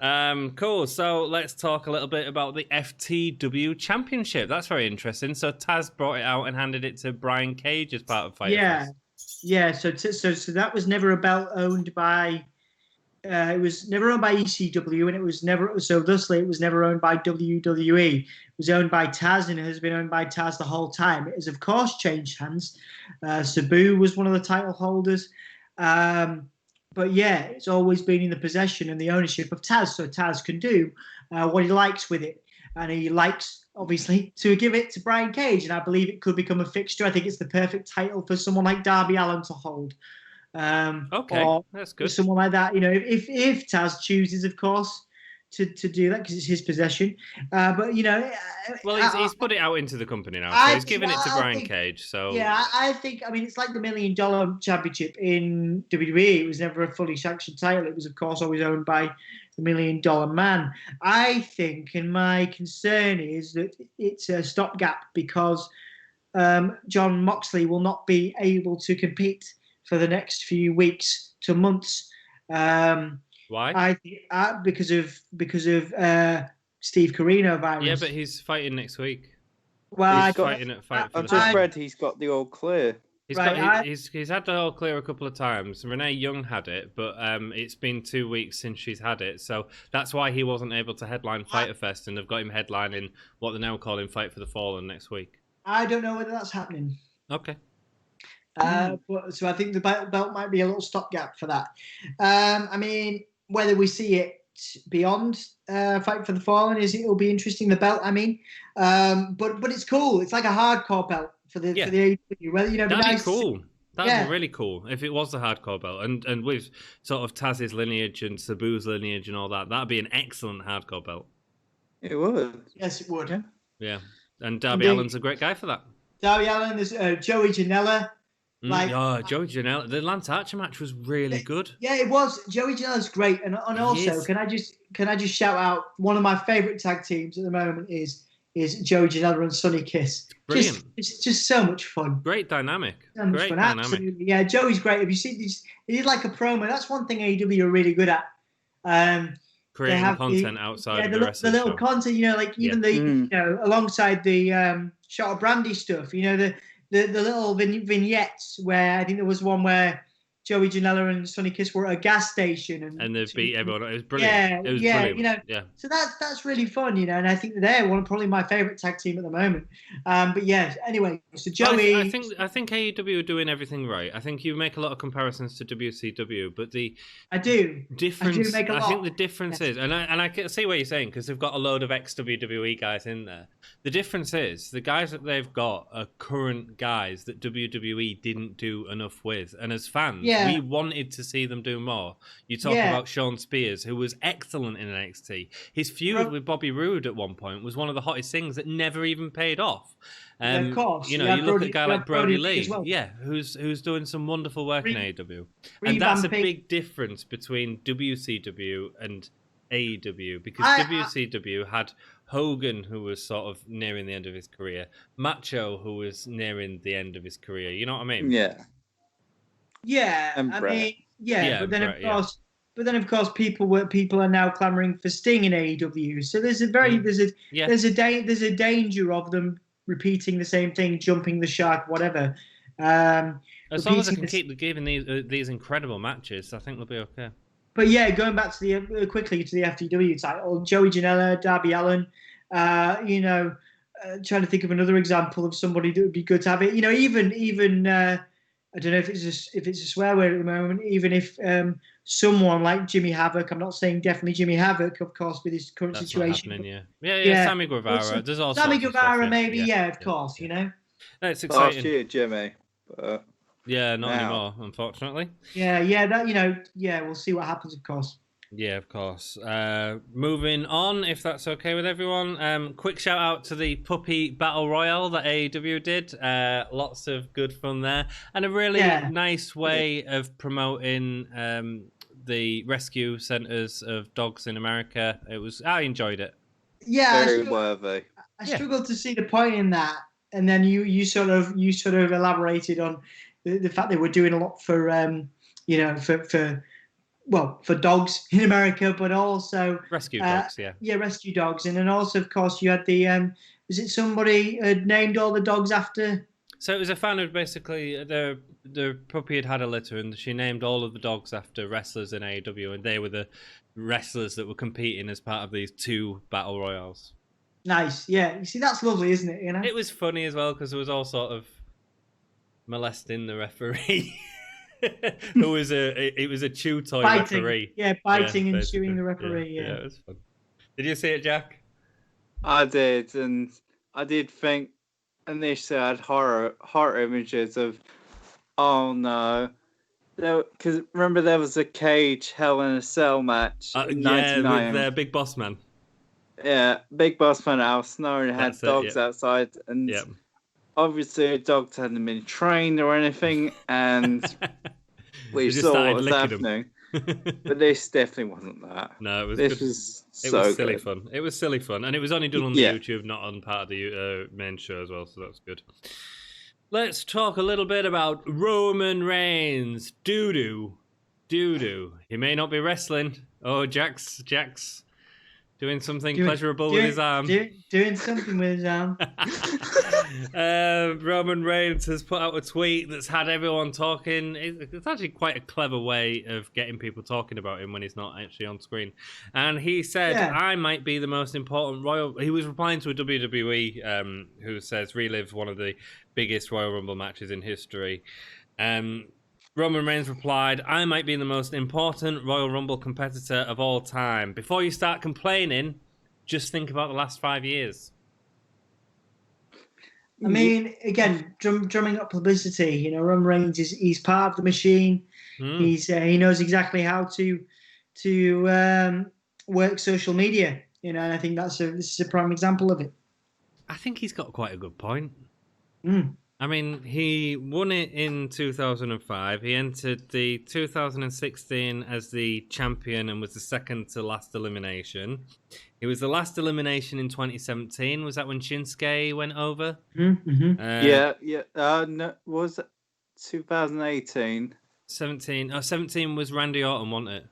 Cool. So let's talk a little bit about the FTW Championship. That's very interesting. So Taz brought it out and handed it to Brian Cage as part of Fight Fest. Yeah. So that was never a belt owned by. It was never owned by ECW, and it was never. So thusly, it was never owned by WWE. It was owned by Taz, and it has been owned by Taz the whole time. It has, of course, changed hands. Sabu was one of the title holders. But yeah, it's always been in the possession and the ownership of Taz, so Taz can do what he likes with it. And he likes, obviously, to give it to Brian Cage, and I believe it could become a fixture. I think it's the perfect title for someone like Darby Allin to hold. Okay, that's good. Someone like that, if Taz chooses, of course, to do that because it's his possession. But he's put it out into the company now, so he's giving it to Brian Cage. So yeah, I think it's like the $1 Million Championship in WWE. It was never a fully sanctioned title. It was, of course, always owned by the $1 Million Man. I think, and my concern is that it's a stopgap because John Moxley will not be able to compete for the next few weeks to months. Why? Because of Steve Corino virus. Yeah, but he's fighting next week. Well, he's fighting at Fight for I've the just read he's got the all clear. He's had the all clear a couple of times. Renee Young had it, but it's been 2 weeks since she's had it, so that's why he wasn't able to headline Fyter Fest, and they've got him headlining what they're now calling Fight for the Fallen next week. I don't know whether that's happening. Okay. So I think the belt might be a little stopgap for that. I mean, whether we see it beyond Fight for the Fallen it'll be interesting. The belt, I mean, but it's cool. It's like a hardcore belt for the AEW. Well, that'd be cool. That'd be really cool if it was the hardcore belt, and with sort of Taz's lineage and Sabu's lineage and all that. That'd be an excellent hardcore belt. It would. Yes, it would. Yeah, and Darby Allin's a great guy for that. Darby Allin, there's Joey Janela. Joey Janela. The Lance Archer match was really good. Yeah, it was. Joey Janela's great, and also can I just shout out one of my favorite tag teams at the moment is Joey Janela and Sonny Kiss. Brilliant. It's just so much fun. Great dynamic. So much fun. Absolutely. Yeah, Joey's great. Have you seen these? He did like a promo. That's one thing AEW are really good at. Creating content outside of the rest of the little content. Even alongside the Shot of Brandy stuff. The little vignettes where I think there was one where Joey Janela and Sonny Kiss were at a gas station and they beat everyone. It was brilliant. Brilliant. So that's really fun, and I think they're probably my favorite tag team at the moment. But yeah, anyway, so Joey. I think AEW are doing everything right. I think you make a lot of comparisons to WCW, but I do make a lot. I think the difference is, and I can see what you're saying because they've got a load of ex-WWE guys in there. The difference is the guys that they've got are current guys that WWE didn't do enough with, and as fans. We wanted to see them do more. You talk about Sean Spears, who was excellent in NXT. His feud with Bobby Roode at one point was one of the hottest things that never even paid off. Of course. You look at a guy like Brody Lee, who's doing some wonderful work in AEW. And that's a big difference between WCW and AEW, because WCW had Hogan, who was sort of nearing the end of his career, Macho, who was nearing the end of his career. You know what I mean? Yeah, and Brett. but then of course, But then, of course, people are now clamoring for Sting in AEW. So there's a danger of them repeating the same thing, jumping the shark, whatever. As long as I Repeating can keep giving these incredible matches, I think they'll be okay. But yeah, going back to the quickly to the FTW title, Joey Janela, Darby Allin, trying to think of another example of somebody that would be good to have it. Even I don't know if it's a swear word at the moment. Even if someone like Jimmy Havoc, I'm not saying definitely Jimmy Havoc, of course, with his current That's situation. not happening, yeah. Sammy Guevara. There's all Sammy sorts of Guevara, stuff, maybe, of course. That's Last exciting. year, Jimmy. But not now. anymore, unfortunately. We'll see what happens, of course. Yeah, of course. Moving on, if that's okay with everyone. Quick shout out to the Puppy Battle Royale that AEW did. Lots of good fun there. And a really nice way of promoting the rescue centers of dogs in America. I enjoyed it. Yeah, very worthy. I struggled to see the point in that. And then you sort of elaborated on the fact they were doing a lot for for dogs in America, but also rescue dogs, rescue dogs, and then also, of course, you had the was it somebody had named all the dogs after? So it was a fan of basically the puppy had a litter, and she named all of the dogs after wrestlers in AEW, and they were the wrestlers that were competing as part of these 2 battle royals. Nice, yeah. You see, that's lovely, isn't it? It was funny as well because it was all sort of molesting the referee. It was a chew toy referee. Yeah, biting and chewing the referee. Yeah, it was fun. Did you see it, Jack? I did, and I did think initially I had horror images of, oh no, because remember there was a cage Hell in a Cell match in '99 with Big Boss Man. Yeah, Big Boss Man Al Snow had dogs outside, and obviously dogs hadn't been trained or anything, and we saw what was happening. But this definitely wasn't that. No, it was. This was silly fun. It was silly fun, and it was only done on the YouTube, not on part of the main show as well. So that's good. Let's talk a little bit about Roman Reigns. Doo doo. He may not be wrestling. Oh, Jack's doing something pleasurable with his arm. Doing something with his arm. Roman Reigns has put out a tweet that's had everyone talking. It's actually quite a clever way of getting people talking about him when he's not actually on screen. And he said, I might be the most important Royal... He was replying to a WWE who says, relive one of the biggest Royal Rumble matches in history. Roman Reigns replied, I might be the most important Royal Rumble competitor of all time. Before you start complaining, just think about the last 5 years. I mean, again, drumming up publicity. Roman Reigns he's part of the machine. He knows exactly how to work social media. And I think this is a prime example of it. I think he's got quite a good point. I mean, he won it in 2005. He entered the 2016 as the champion and was the second to last elimination. It was the last elimination in 2017. Was that when Shinsuke went over? No, was it 2018? 17 was Randy Orton, wasn't it?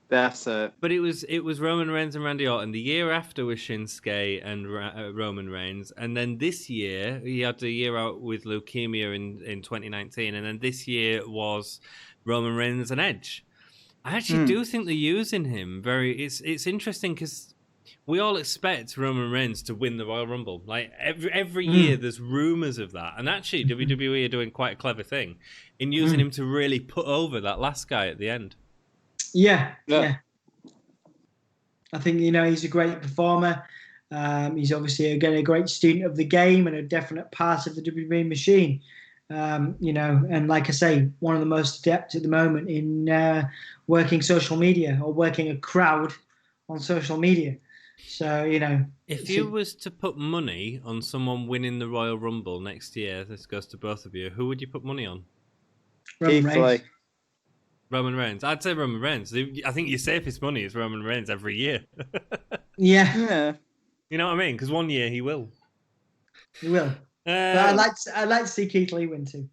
That's it. But it was Roman Reigns and Randy Orton. The year after was Shinsuke and Roman Reigns, and then this year he had a year out with leukemia in 2019, and then this year was Roman Reigns and Edge. I actually do think they're using him very. It's interesting because we all expect Roman Reigns to win the Royal Rumble. Like every year, there's rumors of that, and actually WWE are doing quite a clever thing in using him to really put over that last guy at the end. Yeah. I think he's a great performer. He's obviously again a great student of the game and a definite part of the WWE machine. And like I say, one of the most adept at the moment in working social media or working a crowd on social media. So if you was to put money on someone winning the Royal Rumble next year, this goes to both of you. Who would you put money on? Roman Reigns. Roman Reigns. I'd say Roman Reigns. I think your safest money is Roman Reigns every year. Yeah. You know what I mean? Because one year he will. He will. But I'd like to see Keith Lee win too.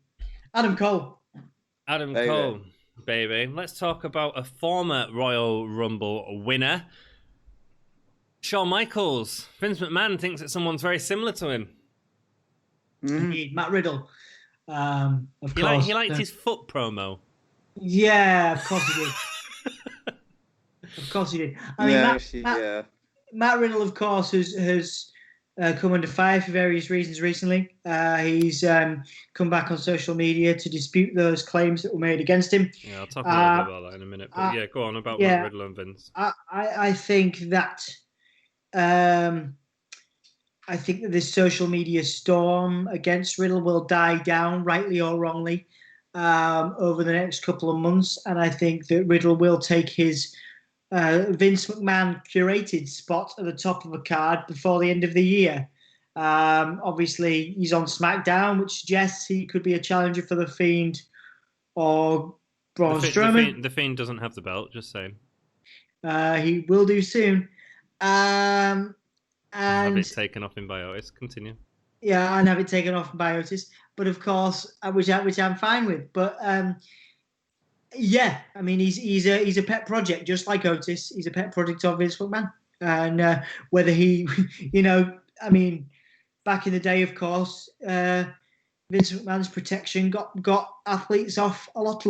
Adam Cole. baby. Let's talk about a former Royal Rumble winner, Shawn Michaels. Vince McMahon thinks that someone's very similar to him. Indeed, Matt Riddle. Of He course. liked his foot promo. Yeah, of course he did. Of course he did. I mean, Matt Riddle, of course, has come under fire for various reasons recently. He's come back on social media to dispute those claims that were made against him. Yeah, I'll talk a little bit about that in a minute. But yeah, go on about Matt Riddle and Vince. I think that this social media storm against Riddle will die down, rightly or wrongly, over the next couple of months, and I think that Riddle will take his Vince McMahon curated spot at the top of a card before the end of the year. Obviously, he's on SmackDown, which suggests he could be a challenger for The Fiend or Braun Strowman. The Fiend doesn't have the belt, just saying. He will do soon. And have it taken off in Biotis. Continue. Yeah, and have it taken off in Biotis. But of course, which I'm fine with. But yeah, I mean, he's a pet project, just like Otis. He's a pet project of Vince McMahon, and whether he, I mean, back in the day, of course, Vince McMahon's protection got athletes off a lot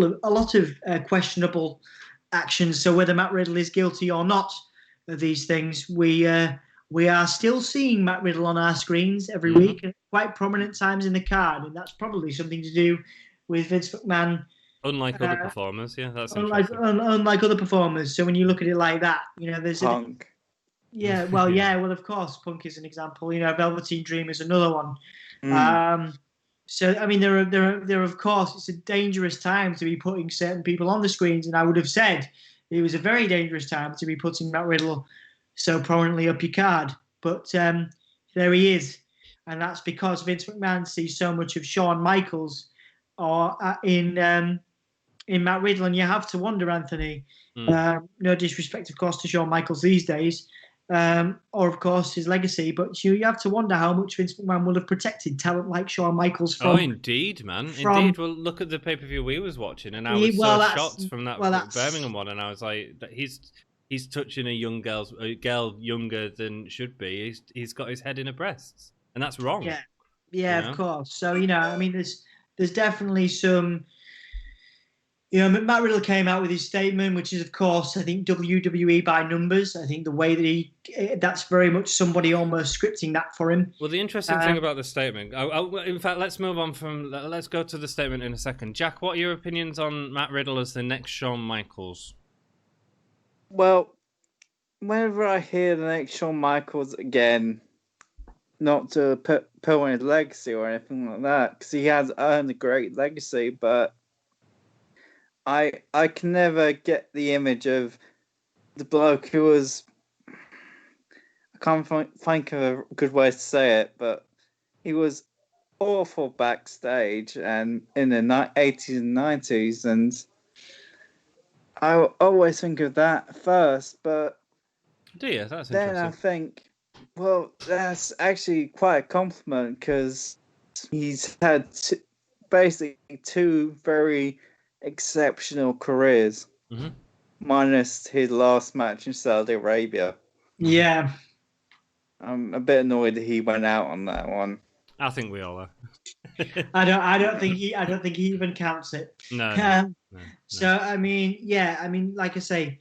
of questionable actions. So whether Matt Riddle is guilty or not of these things, we are still seeing Matt Riddle on our screens every week, at quite prominent times in the card, and that's probably something to do with Vince McMahon. Unlike other performers, yeah, that's unlike other performers. So when you look at it like that, there's Punk. Well, of course, Punk is an example. Velveteen Dream is another one. So I mean, there of course, it's a dangerous time to be putting certain people on the screens, and I would have said it was a very dangerous time to be putting Matt Riddle so prominently up your card. But there he is, and that's because Vince McMahon sees so much of Shawn Michaels or in Matt Riddle, and you have to wonder, Anthony. No disrespect, of course, to Shawn Michaels these days, or of course his legacy, but you have to wonder how much Vince McMahon would have protected talent like Shawn Michaels from. Oh, indeed, man, indeed. Well, look at the pay-per-view we was watching, and I was shocked from that Birmingham one, and I was like, he's touching a girl younger than should be. He's got his head in her breasts, and that's wrong. Yeah, of course. So I mean, there's definitely some. Matt Riddle came out with his statement, which is, of course, I think WWE by numbers. I think the way that that's very much somebody almost scripting that for him. Well, the interesting thing about the statement, in fact, let's move on let's go to the statement in a second. Jack, what are your opinions on Matt Riddle as the next Shawn Michaels? Well, whenever I hear the next Shawn Michaels again, not to put on his legacy or anything like that, because he has earned a great legacy, but I can never get the image of the bloke who was, I can't think of a good way to say it, but he was awful backstage and in the 80s and 90s, and I always think of that first, but do you? That's then interesting. I think, well, that's actually quite a compliment, because he's had basically two very exceptional careers, minus his last match in Saudi Arabia. Yeah, I'm a bit annoyed that he went out on that one. I think we all are. I don't think he even counts it. No. So I mean, like I say,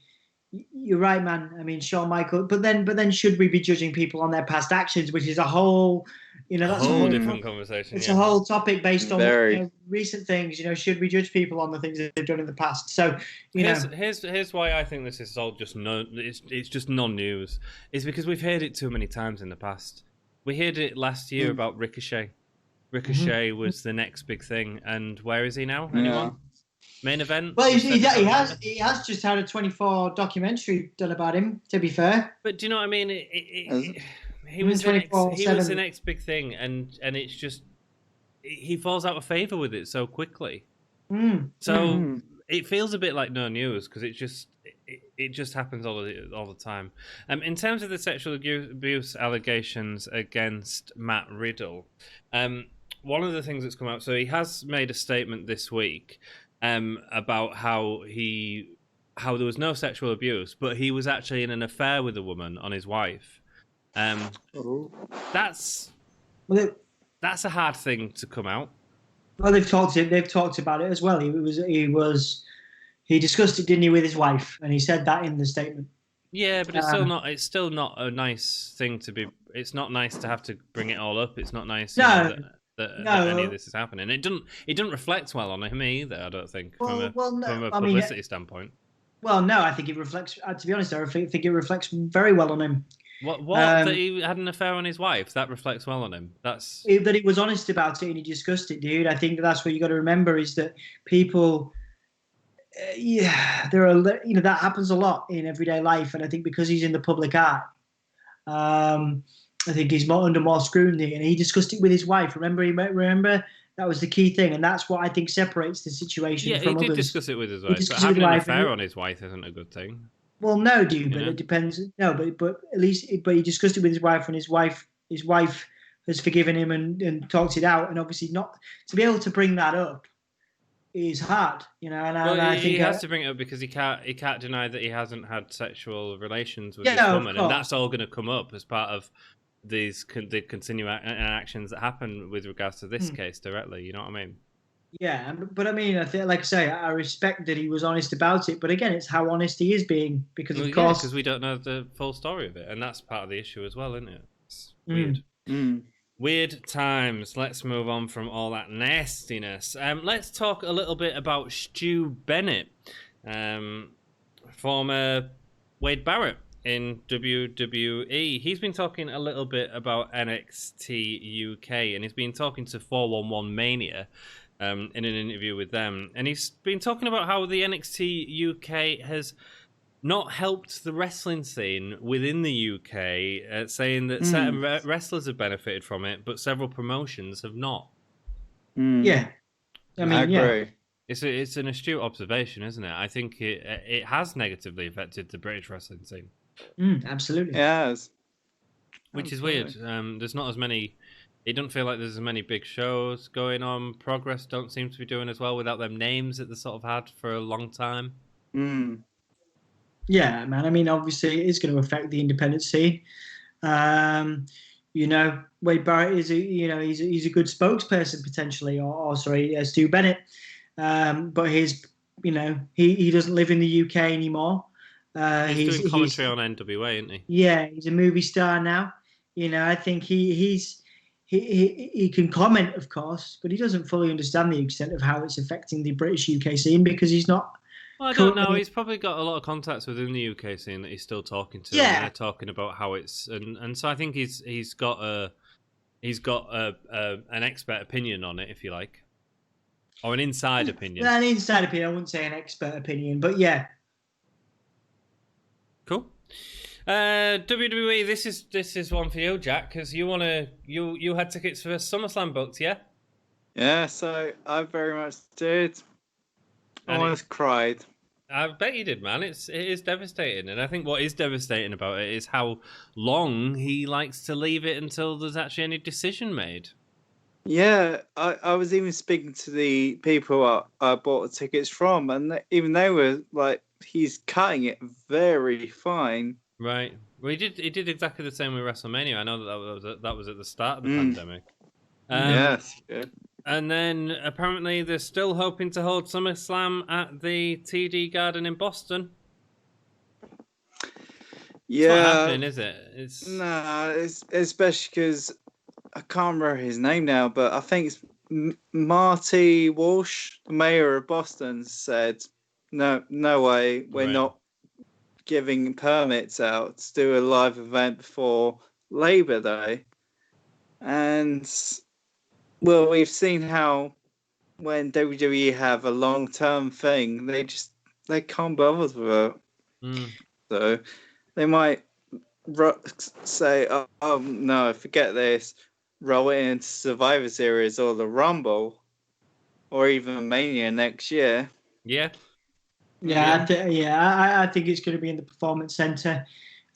you're right, man. I mean, Shawn Michaels, but then should we be judging people on their past actions, which is a whole, that's a whole different conversation. It's a whole topic based on recent things. Should we judge people on the things that they've done in the past? So, here's why I think this is all just it's just non-news. Is because we've heard it too many times in the past. We heard it last year about Ricochet. Ricochet was the next big thing, and where is he now? Anyone? Main event? Well, he has just had a 24 documentary done about him, to be fair. But do you know what I mean? He was the next big thing, and it's just he falls out of favor with it so quickly. It feels a bit like no news, because it just happens all the time. In terms of the sexual abuse allegations against Matt Riddle, one of the things that's come out, so he has made a statement this week. about how there was no sexual abuse, but he was actually in an affair with a woman on his wife. That's a hard thing to come out. Well, they've talked about it as well. He discussed it, didn't he, with his wife, and he said that in the statement. Yeah, but it's still not a nice thing to be. It's not nice to have to bring it all up. It's not nice that any of this is happening. It doesn't reflect well on him either. I don't think from a publicity standpoint. Well, no, I think it reflects. To be honest, I think it reflects very well on him. What that he had an affair on his wife? That reflects well on him. That he was honest about it and he discussed it, dude. I think that's what you got to remember is that people. There are that happens a lot in everyday life, and I think because he's in the public eye, I think he's under more scrutiny. And he discussed it with his wife. Remember that was the key thing, and that's what I think separates the situation from others. He did discuss it with his wife. But having an affair on his wife isn't a good thing. Well, no, dude, but it depends. No, but at least he discussed it with his wife, and his wife has forgiven him and talked it out, and obviously not to be able to bring that up is hard, And I think he has to bring it up because he can't deny that he hasn't had sexual relations with this woman, and that's all going to come up as part of the continuing actions that happen with regards to this case directly. You know what I mean? Yeah, but I mean, I think, like I say, I respect that he was honest about it. But again, it's how honest he is being, because of course, because we don't know the full story of it, and that's part of the issue as well, isn't it? It's weird. Weird times. Let's move on from all that nastiness. Let's talk a little bit about Stu Bennett, former Wade Barrett in WWE. He's been talking a little bit about NXT UK, and he's been talking to 411 Mania in an interview with them. And he's been talking about how the NXT UK has not helped the wrestling scene within the UK, saying that certain wrestlers have benefited from it, but several promotions have not. Yeah. I agree. It's an astute observation, isn't it? I think it has negatively affected the British wrestling scene. Absolutely. It has. Which is weird. There's not as many... It doesn't feel like there's as many big shows going on. Progress don't seem to be doing as well without them names that they sort of had for a long time. Yeah, man. I mean, obviously, it is going to affect the independent scene. Wade Barrett is he's a good spokesperson potentially, or Stu Bennett. But he doesn't live in the UK anymore. He's doing commentary on NWA, isn't he? Yeah, he's a movie star now. I think he can comment, of course, but he doesn't fully understand the extent of how it's affecting the British UK scene because he's not. Well, I don't know. He's probably got a lot of contacts within the UK scene that he's still talking to. Yeah, and they're talking about how it's and so I think he's got an expert opinion on it, if you like, or an inside opinion. An inside opinion. I wouldn't say an expert opinion, but yeah. Cool. WWE, this is one for you, Jack, because you had tickets for SummerSlam booked, yeah? Yeah, so I very much did. I almost cried. I bet you did, man. It is devastating, and I think what is devastating about it is how long he likes to leave it until there's actually any decision made. Yeah, I was even speaking to the people I bought the tickets from, and even they were like, he's cutting it very fine. Right. Well, he did exactly the same with WrestleMania. I know that was at the start of the pandemic. Yes. Yeah. And then apparently they're still hoping to hold SummerSlam at the TD Garden in Boston. Yeah. It's not happening, is it? It's especially because I can't remember his name now, but I think it's Marty Walsh, the mayor of Boston, said, no way, we're not giving permits out to do a live event before Labor Day. And well, we've seen how when WWE have a long-term thing, they can't bother with it. So they might say, oh no, forget this, roll it into Survivor Series or the Rumble or even Mania next year. Yeah. I think it's going to be in the Performance Center.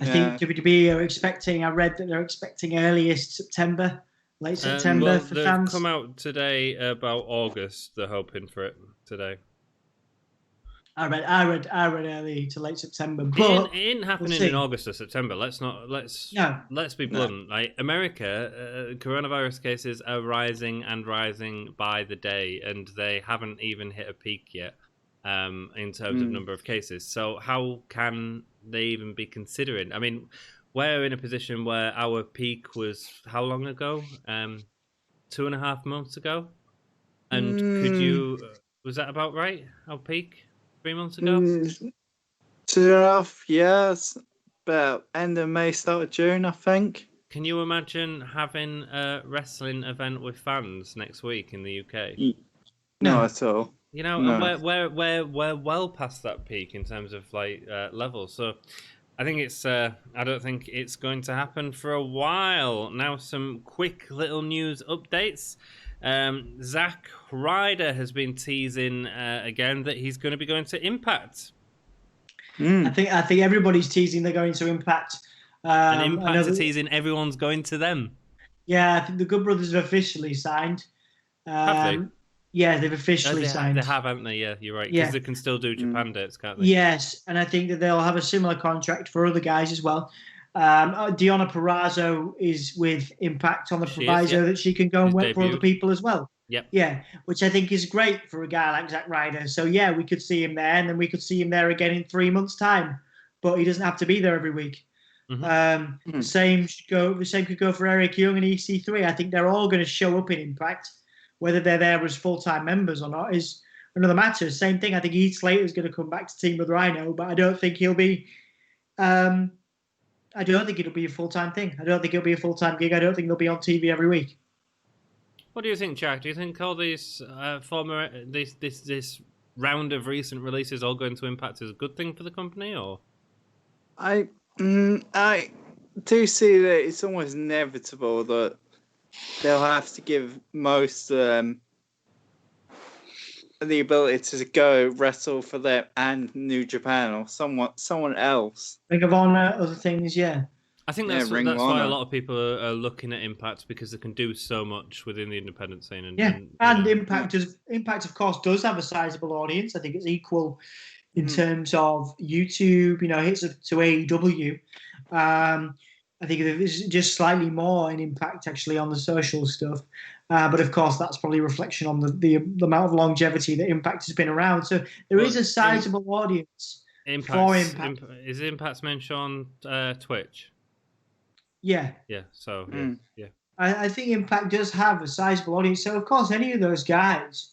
I think WWE are expecting. I read that they're expecting earliest September, late September for fans. They've come out today about August. They're hoping for it today. I read early to late September, It but ain't happening see. in August or September. Let's be No. blunt. Like America, coronavirus cases are rising and rising by the day, and they haven't even hit a peak yet in terms of number of cases. So how can they even be considering? I mean, we're in a position where our peak was how long ago? 2.5 months ago. And could you? Was that about right? Our peak 3 months ago. 2.5 years, about end of May, start of June, I think. Can you imagine having a wrestling event with fans next week in the UK? Not at all. You know, No. and we're well past that peak in terms of like levels. So I think it's I don't think it's going to happen for a while. Now some quick little news updates. Zack Ryder has been teasing again that he's going to be going to Impact. I think everybody's teasing they're going to Impact. And Impact are teasing everyone's going to them. Yeah, I think the Good Brothers have officially signed. Have they? Yeah, they've officially signed. They have, haven't they? Yeah, you're right. Because they can still do Japan dates, can't they? Yes, and I think that they'll have a similar contract for other guys as well. Deonna Purrazzo is with Impact on the proviso that she can go and work for other people as well. Yep. Yeah, which I think is great for a guy like Zack Ryder. So yeah, we could see him there, and then we could see him there again in 3 months' time. But he doesn't have to be there every week. The same could go for Eric Young and EC3. I think they're all going to show up in Impact. Whether they're there as full-time members or not is another matter. Same thing. I think Heath Slater is going to come back to Team with Rhino, but I don't think he'll be. I don't think it'll be a full-time thing. I don't think it'll be a full-time gig. I don't think they'll be on TV every week. What do you think, Jack? Do you think all these this round of recent releases all going to Impact is a good thing for the company, or? I do see that it's almost inevitable that they'll have to give most the ability to go wrestle for them and New Japan or someone else. Ring of Honor, other things, yeah. I think that's why a lot of people are looking at Impact, because they can do so much within the independent scene. And Impact of course does have a sizable audience. I think it's equal in terms of YouTube, hits to AEW. I think it's just slightly more in Impact actually on the social stuff. But of course, that's probably a reflection on the amount of longevity that Impact has been around. So there is a sizable audience for Impact. Is Impact's mentioned on Twitch? Yeah. Yeah. So yeah. I think Impact does have a sizable audience. So of course, any of those guys,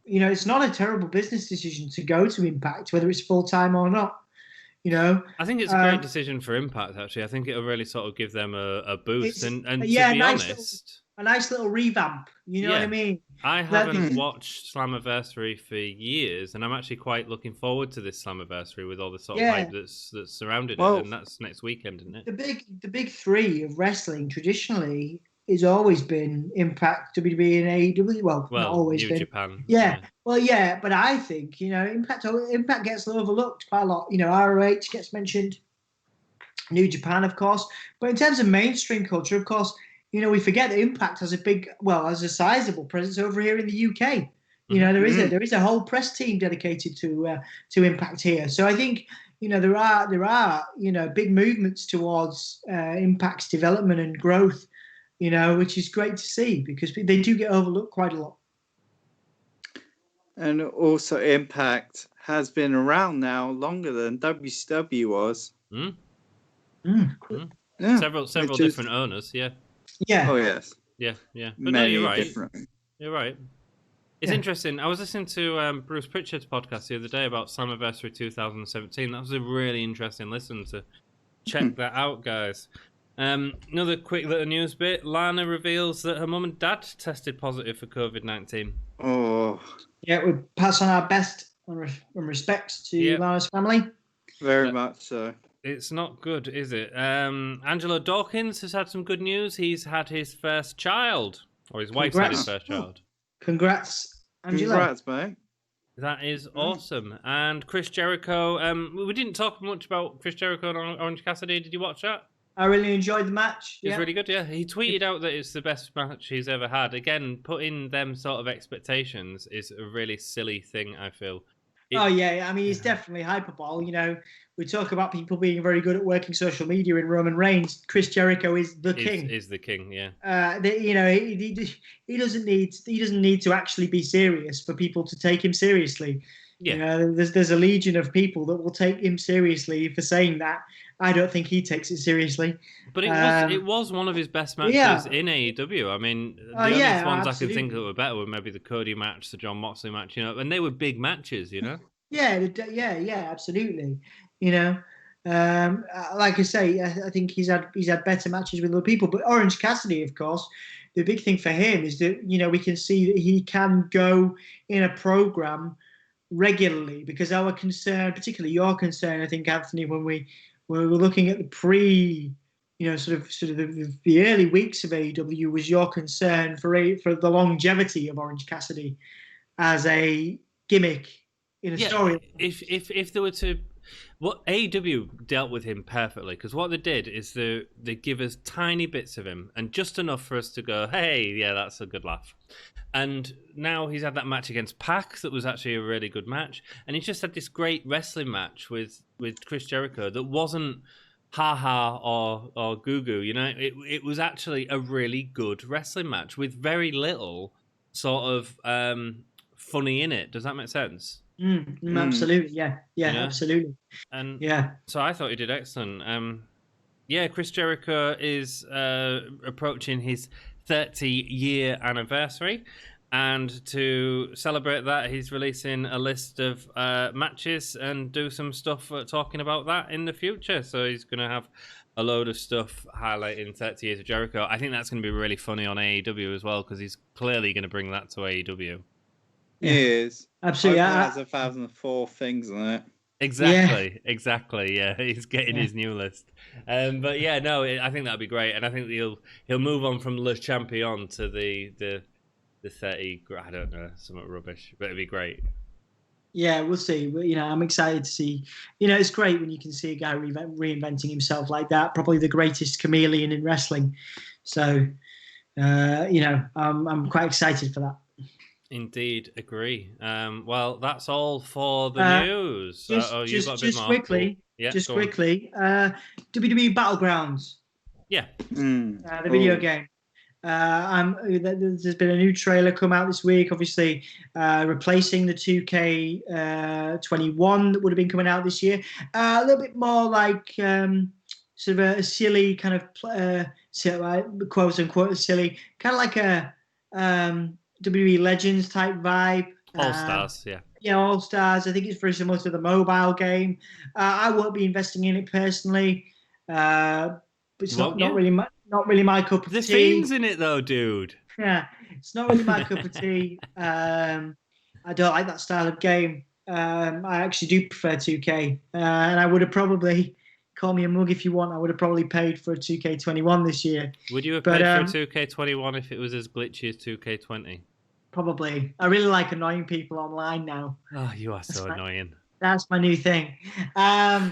it's not a terrible business decision to go to Impact, whether it's full time or not. I think it's a great decision for Impact. Actually, I think it'll really sort of give them a boost. And to be honest, a nice little revamp. You know what I mean? I haven't watched Slammiversary for years, and I'm actually quite looking forward to this Slammiversary with all the sort of hype that's surrounded it, and that's next weekend, isn't it? The big three of wrestling traditionally has always been Impact, WWE, and AEW. Well, not always been. Japan. Yeah. Well, yeah, but I think Impact gets overlooked quite a lot. ROH gets mentioned, New Japan, of course, but in terms of mainstream culture, of course, we forget that Impact has a sizable presence over here in the UK. There is a whole press team dedicated to Impact here. So I think there are big movements towards Impact's development and growth. Which is great to see, because they do get overlooked quite a lot. And also, Impact has been around now longer than WCW was. Yeah. Several different owners, yeah. Yeah. Oh, yes. Yeah. But many you're right. Different. You're right. It's interesting. I was listening to Bruce Pritchard's podcast the other day about Slammiversary 2017. That was a really interesting listen, to check that out, guys. Another quick little news bit. Lana reveals that her mum and dad tested positive for COVID-19. Oh. Yeah, we pass on our best and respects to Lana's family. Very much so. It's not good, is it? Angelo Dawkins has had some good news. He's had his first child, or his wife's had his first child. Congrats, Angelo. Congrats, mate. That is awesome. And Chris Jericho, we didn't talk much about Chris Jericho and Orange Cassidy. Did you watch that? I really enjoyed the match. It was really good, yeah. He tweeted out that it's the best match he's ever had. Again, putting them sort of expectations is a really silly thing, I feel. Oh yeah, I mean it's definitely hyperbole. You know, we talk about people being very good at working social media in Roman Reigns. Chris Jericho is the king. Is the king, yeah. You know, he doesn't need to actually be serious for people to take him seriously. Yeah. You know, there's a legion of people that will take him seriously for saying that. I don't think he takes it seriously. But it was one of his best matches in AEW. I mean, the only ones I can think that were better were maybe the Cody match, the John Moxley match, you know, and they were big matches, you know. Yeah, absolutely. You know, like I say, I think he's had better matches with other people. But Orange Cassidy, of course, the big thing for him is that we can see that he can go in a program regularly, because our concern, particularly your concern, I think, Anthony, when we were looking at the sort of the early weeks of AEW, was your concern for the longevity of Orange Cassidy as a gimmick in a story. If they were to, what AEW dealt with him perfectly, because what they did is they give us tiny bits of him and just enough for us to go, hey, yeah, that's a good laugh. And now he's had that match against Pac that was actually a really good match, and he's just had this great wrestling match with Chris Jericho that wasn't ha or goo goo. You know, it was actually a really good wrestling match with very little sort of funny in it. Does that make sense? Absolutely, yeah, you know? Absolutely. And yeah, so I thought he did excellent. Chris Jericho is approaching his 30-year anniversary, and to celebrate that, he's releasing a list of matches and do some stuff talking about that in the future. So he's going to have a load of stuff highlighting 30 years of Jericho. I think that's going to be really funny on AEW as well, because he's clearly going to bring that to AEW. He is. Absolutely. It has 1,004 things on it. Exactly. Yeah, he's getting his new list. But yeah, no, I think that'd be great, and I think he'll move on from Le Champion to the 30. I don't know, something rubbish, but it'd be great. Yeah, we'll see. You know, I'm excited to see. You know, it's great when you can see a guy reinventing himself like that. Probably the greatest chameleon in wrestling. So, I'm quite excited for that. Indeed, agree. Well, that's all for the news. You've got a bit more. Quickly, WWE Battlegrounds. Yeah. The video game. There's been a new trailer come out this week, obviously replacing the 2K21 that would have been coming out this year. A little bit more like sort of a silly kind of quote unquote silly, kind of like a WWE Legends type vibe. All Stars, yeah. Yeah, All Stars. I think it's very similar to the mobile game. I won't be investing in it personally. But it's not really my cup of tea. The Fiend's in it though, dude. Yeah, it's not really my cup of tea. I don't like that style of game. I actually do prefer 2K, and I would have probably, call me a mug if you want, I would have probably paid for a 2K21 this year. Would you have paid for a 2K21 if it was as glitchy as 2K20? Probably. I really like annoying people online now. Oh, you are so annoying. That's my new thing. At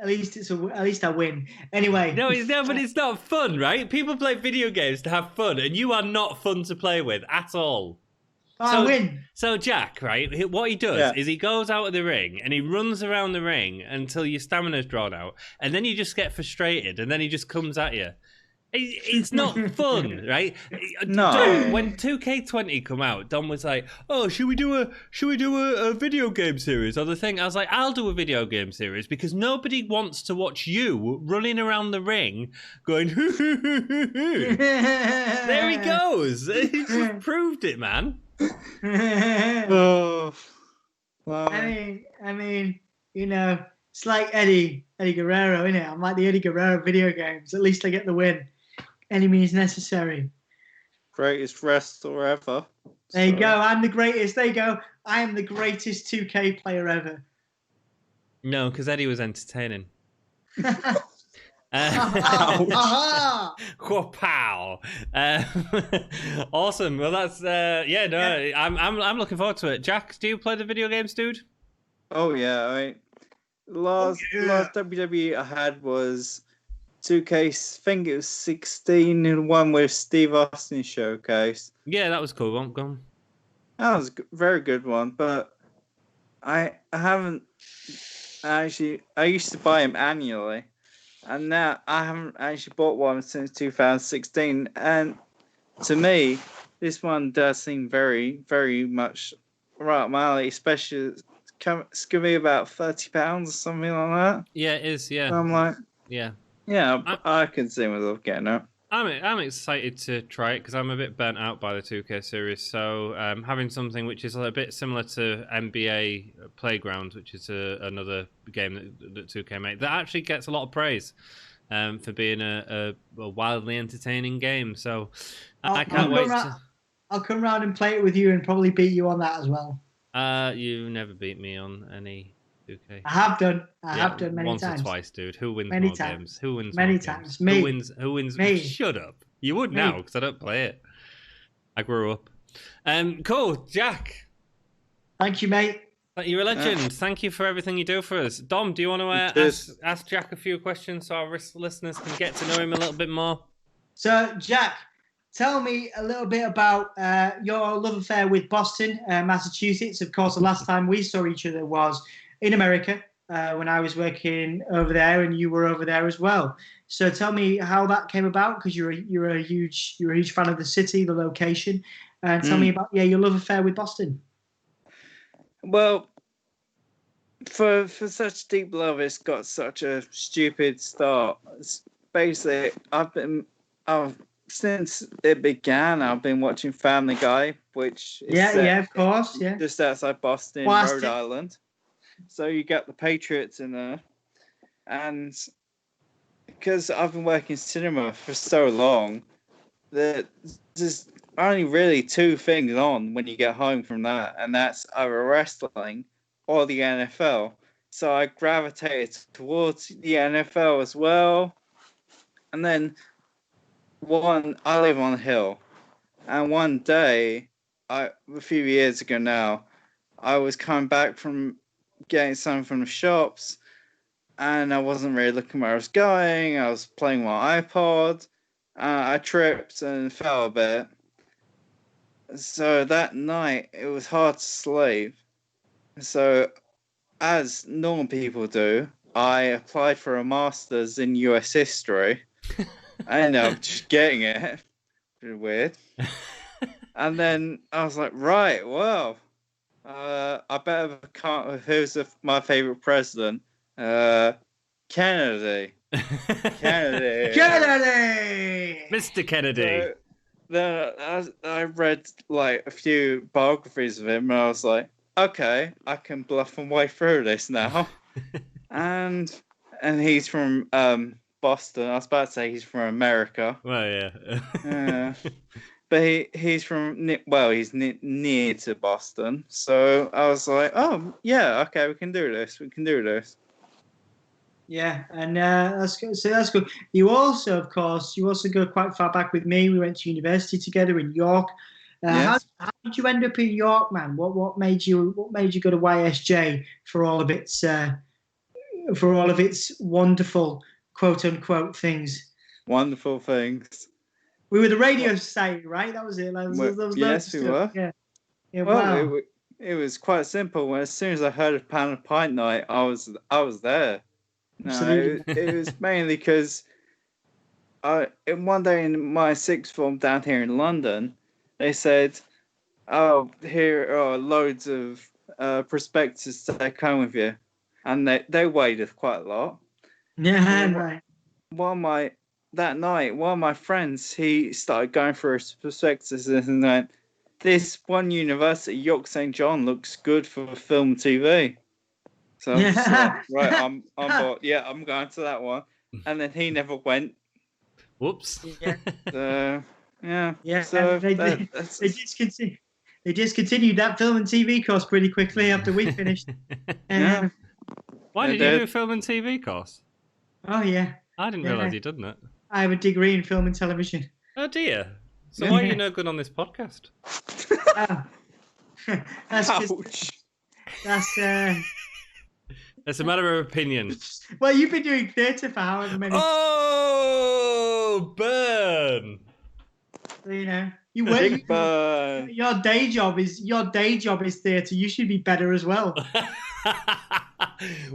least I win. Anyway. No, but it's not fun, right? People play video games to have fun, and you are not fun to play with at all. I win. So Jack, right? What he does is he goes out of the ring and he runs around the ring until your stamina's drawn out, and then you just get frustrated, and then he just comes at you. It's not fun, right? No. Don, when 2K20 come out, Don was like, "Oh, should we do a video game series on the thing?" I was like, "I'll do a video game series because nobody wants to watch you running around the ring going." There he goes. He just proved it, man. Oh, wow. I mean, you know, it's like Eddie Guerrero, isn't it? I'm like the Eddie Guerrero video games. At least I get the win. Any means necessary. Greatest wrestler ever. There you go. I'm the greatest. There you go. I am the greatest 2K player ever. No, because Eddie was entertaining. Whoa-pow. Awesome. Well, that's I'm looking forward to it. Jack, do you play the video games, dude? Oh yeah. I mean, last WWE I had was 2K. I think it was 16, and one with Steve Austin showcase. Yeah, that was cool. Go on. That was a very good one, but I haven't actually. I used to buy them annually, and now I haven't actually bought one since 2016. And to me, this one does seem very, very much right up my alley. Especially, it's gonna be about £30 or something like that. Yeah, it is. Yeah, So I'm like, yeah. yeah, I can see myself getting it. I'm excited to try it because I'm a bit burnt out by the 2K series. So having something which is a bit similar to NBA Playground, which is another game that 2K made, that actually gets a lot of praise for being a wildly entertaining game. So I can't wait to... I'll come round and play it with you and probably beat you on that as well. You never beat me on any 2K. I have done. I have done many once times. Once or twice, dude. Who wins many more times. games? Who wins many more times? games? Me. Who wins? Me. Shut up. You would Me. now because I don't play it. I grew up. Cool, Jack. Thank you, mate. You're a legend. Thank you for everything you do for us. Dom, do you want to ask Jack a few questions so our listeners can get to know him a little bit more? So, Jack, tell me a little bit about your love affair with Boston, Massachusetts. Of course, the last time we saw each other was in America when I was working over there, and you were over there as well. So, tell me how that came about, because you're a huge fan of the city, the location, and tell me about your love affair with Boston. Well, for such deep love, it's got such a stupid start. Basically, since it began, I've been watching Family Guy, which is of course, just outside Boston, Rhode Island. So you get the Patriots in there, and because I've been working cinema for so long, there's only really two things on when you get home from that, and that's either wrestling or the NFL. So I gravitated towards the NFL as well. And then I live on a hill, and one day, a few years ago now, I was coming back from getting something from the shops, and I wasn't really looking where I was going. I was playing my iPod. I tripped and fell a bit. So that night, it was hard to sleep. So, as normal people do, I applied for a master's in US history. I ended up just getting it. Pretty weird. And then I was like, right, well, I better come with who's my favorite president. Kennedy. Kennedy! Mr. Kennedy. So, then I read like a few biographies of him, and I was like, okay, I can bluff my way through this now. and he's from Boston. I was about to say he's from America. Well, yeah. But he's from he's near to Boston. So I was like, oh yeah, okay, we can do this. Yeah, and that's good. So that's good. You also go quite far back with me. We went to university together in York. Yes. How did you end up in York, man? What made you go to YSJ for all of its wonderful quote unquote things? Wonderful things. We were the radio society, right? That was it. Yes, we were. Yeah. Well, Wow. it was quite simple. As soon as I heard of Pound of Pint Night, I was there. No, it was mainly because one day in my sixth form down here in London, they said, "Oh, here are loads of prospectuses to take home with you," and they weighed quite a lot. Yeah, right. That night, one of my friends, he started going through his prospectuses and went, "This one university, York St. John, looks good for film and TV." So I was like, right, I'm bored. Yeah, I'm going to that one. And then he never went. Whoops. Yeah. Yeah. Yeah. So They discontinued that film and TV course pretty quickly after we finished. Yeah. Why did you do a film and TV course? Oh yeah. I didn't realise you'd done that. I have a degree in film and television. Oh dear. So why are you no good on this podcast? Ouch. It's a matter of opinion. Well, you've been doing theatre for however many. Oh, burn! You know. You work. Big burn. Your day job is theatre. You should be better as well.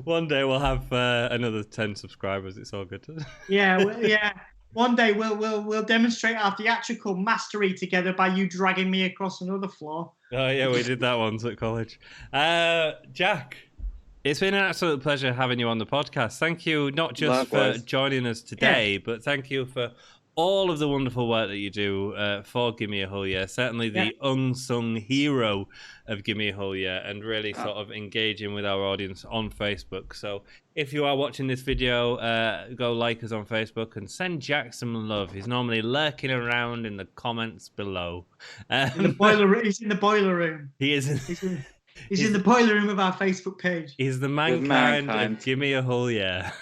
One day we'll have another 10 subscribers. It's all good. Yeah. One day we'll demonstrate our theatrical mastery together by you dragging me across another floor. Oh yeah, we did that once at college. Jack, it's been an absolute pleasure having you on the podcast. Thank you not just Likewise. for joining us today, but thank you for all of the wonderful work that you do for Gimme A Hull Yeah. Certainly the unsung hero of Gimme A Hull Yeah, and really sort of engaging with our audience on Facebook. So if you are watching this video, go like us on Facebook and send Jack some love. He's normally lurking around in the comments below. He's in the boiler room. He is. He's in the boiler room of our Facebook page. He's the mankind of Gimme A Hull Yeah.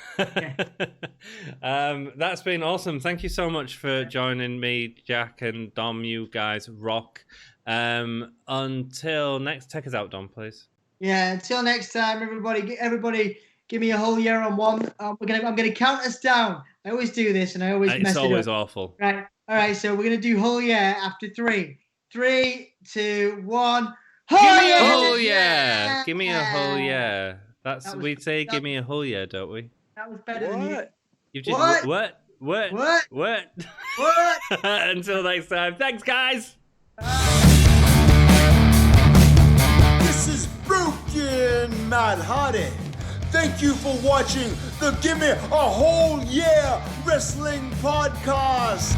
That's been awesome. Thank you so much for joining me, Jack and Dom. You guys rock. Until next, take us out, Dom, please. Yeah. Until next time, everybody, give me a whole year on one. I'm gonna count us down. I always do this, and I always mess it up. It's always awful. Right. All right. So we're gonna do whole year after 3. 3, 2, 1. Give me a hull yeah! Give me a hull yeah! We'd say give me a hull yeah, don't we? That was better than you. You've just what? What? Until next time. Thanks, guys. This is Broken Matt Hardy. Thank you for watching the Gimme A Hull Yeah Wrestling Podcast.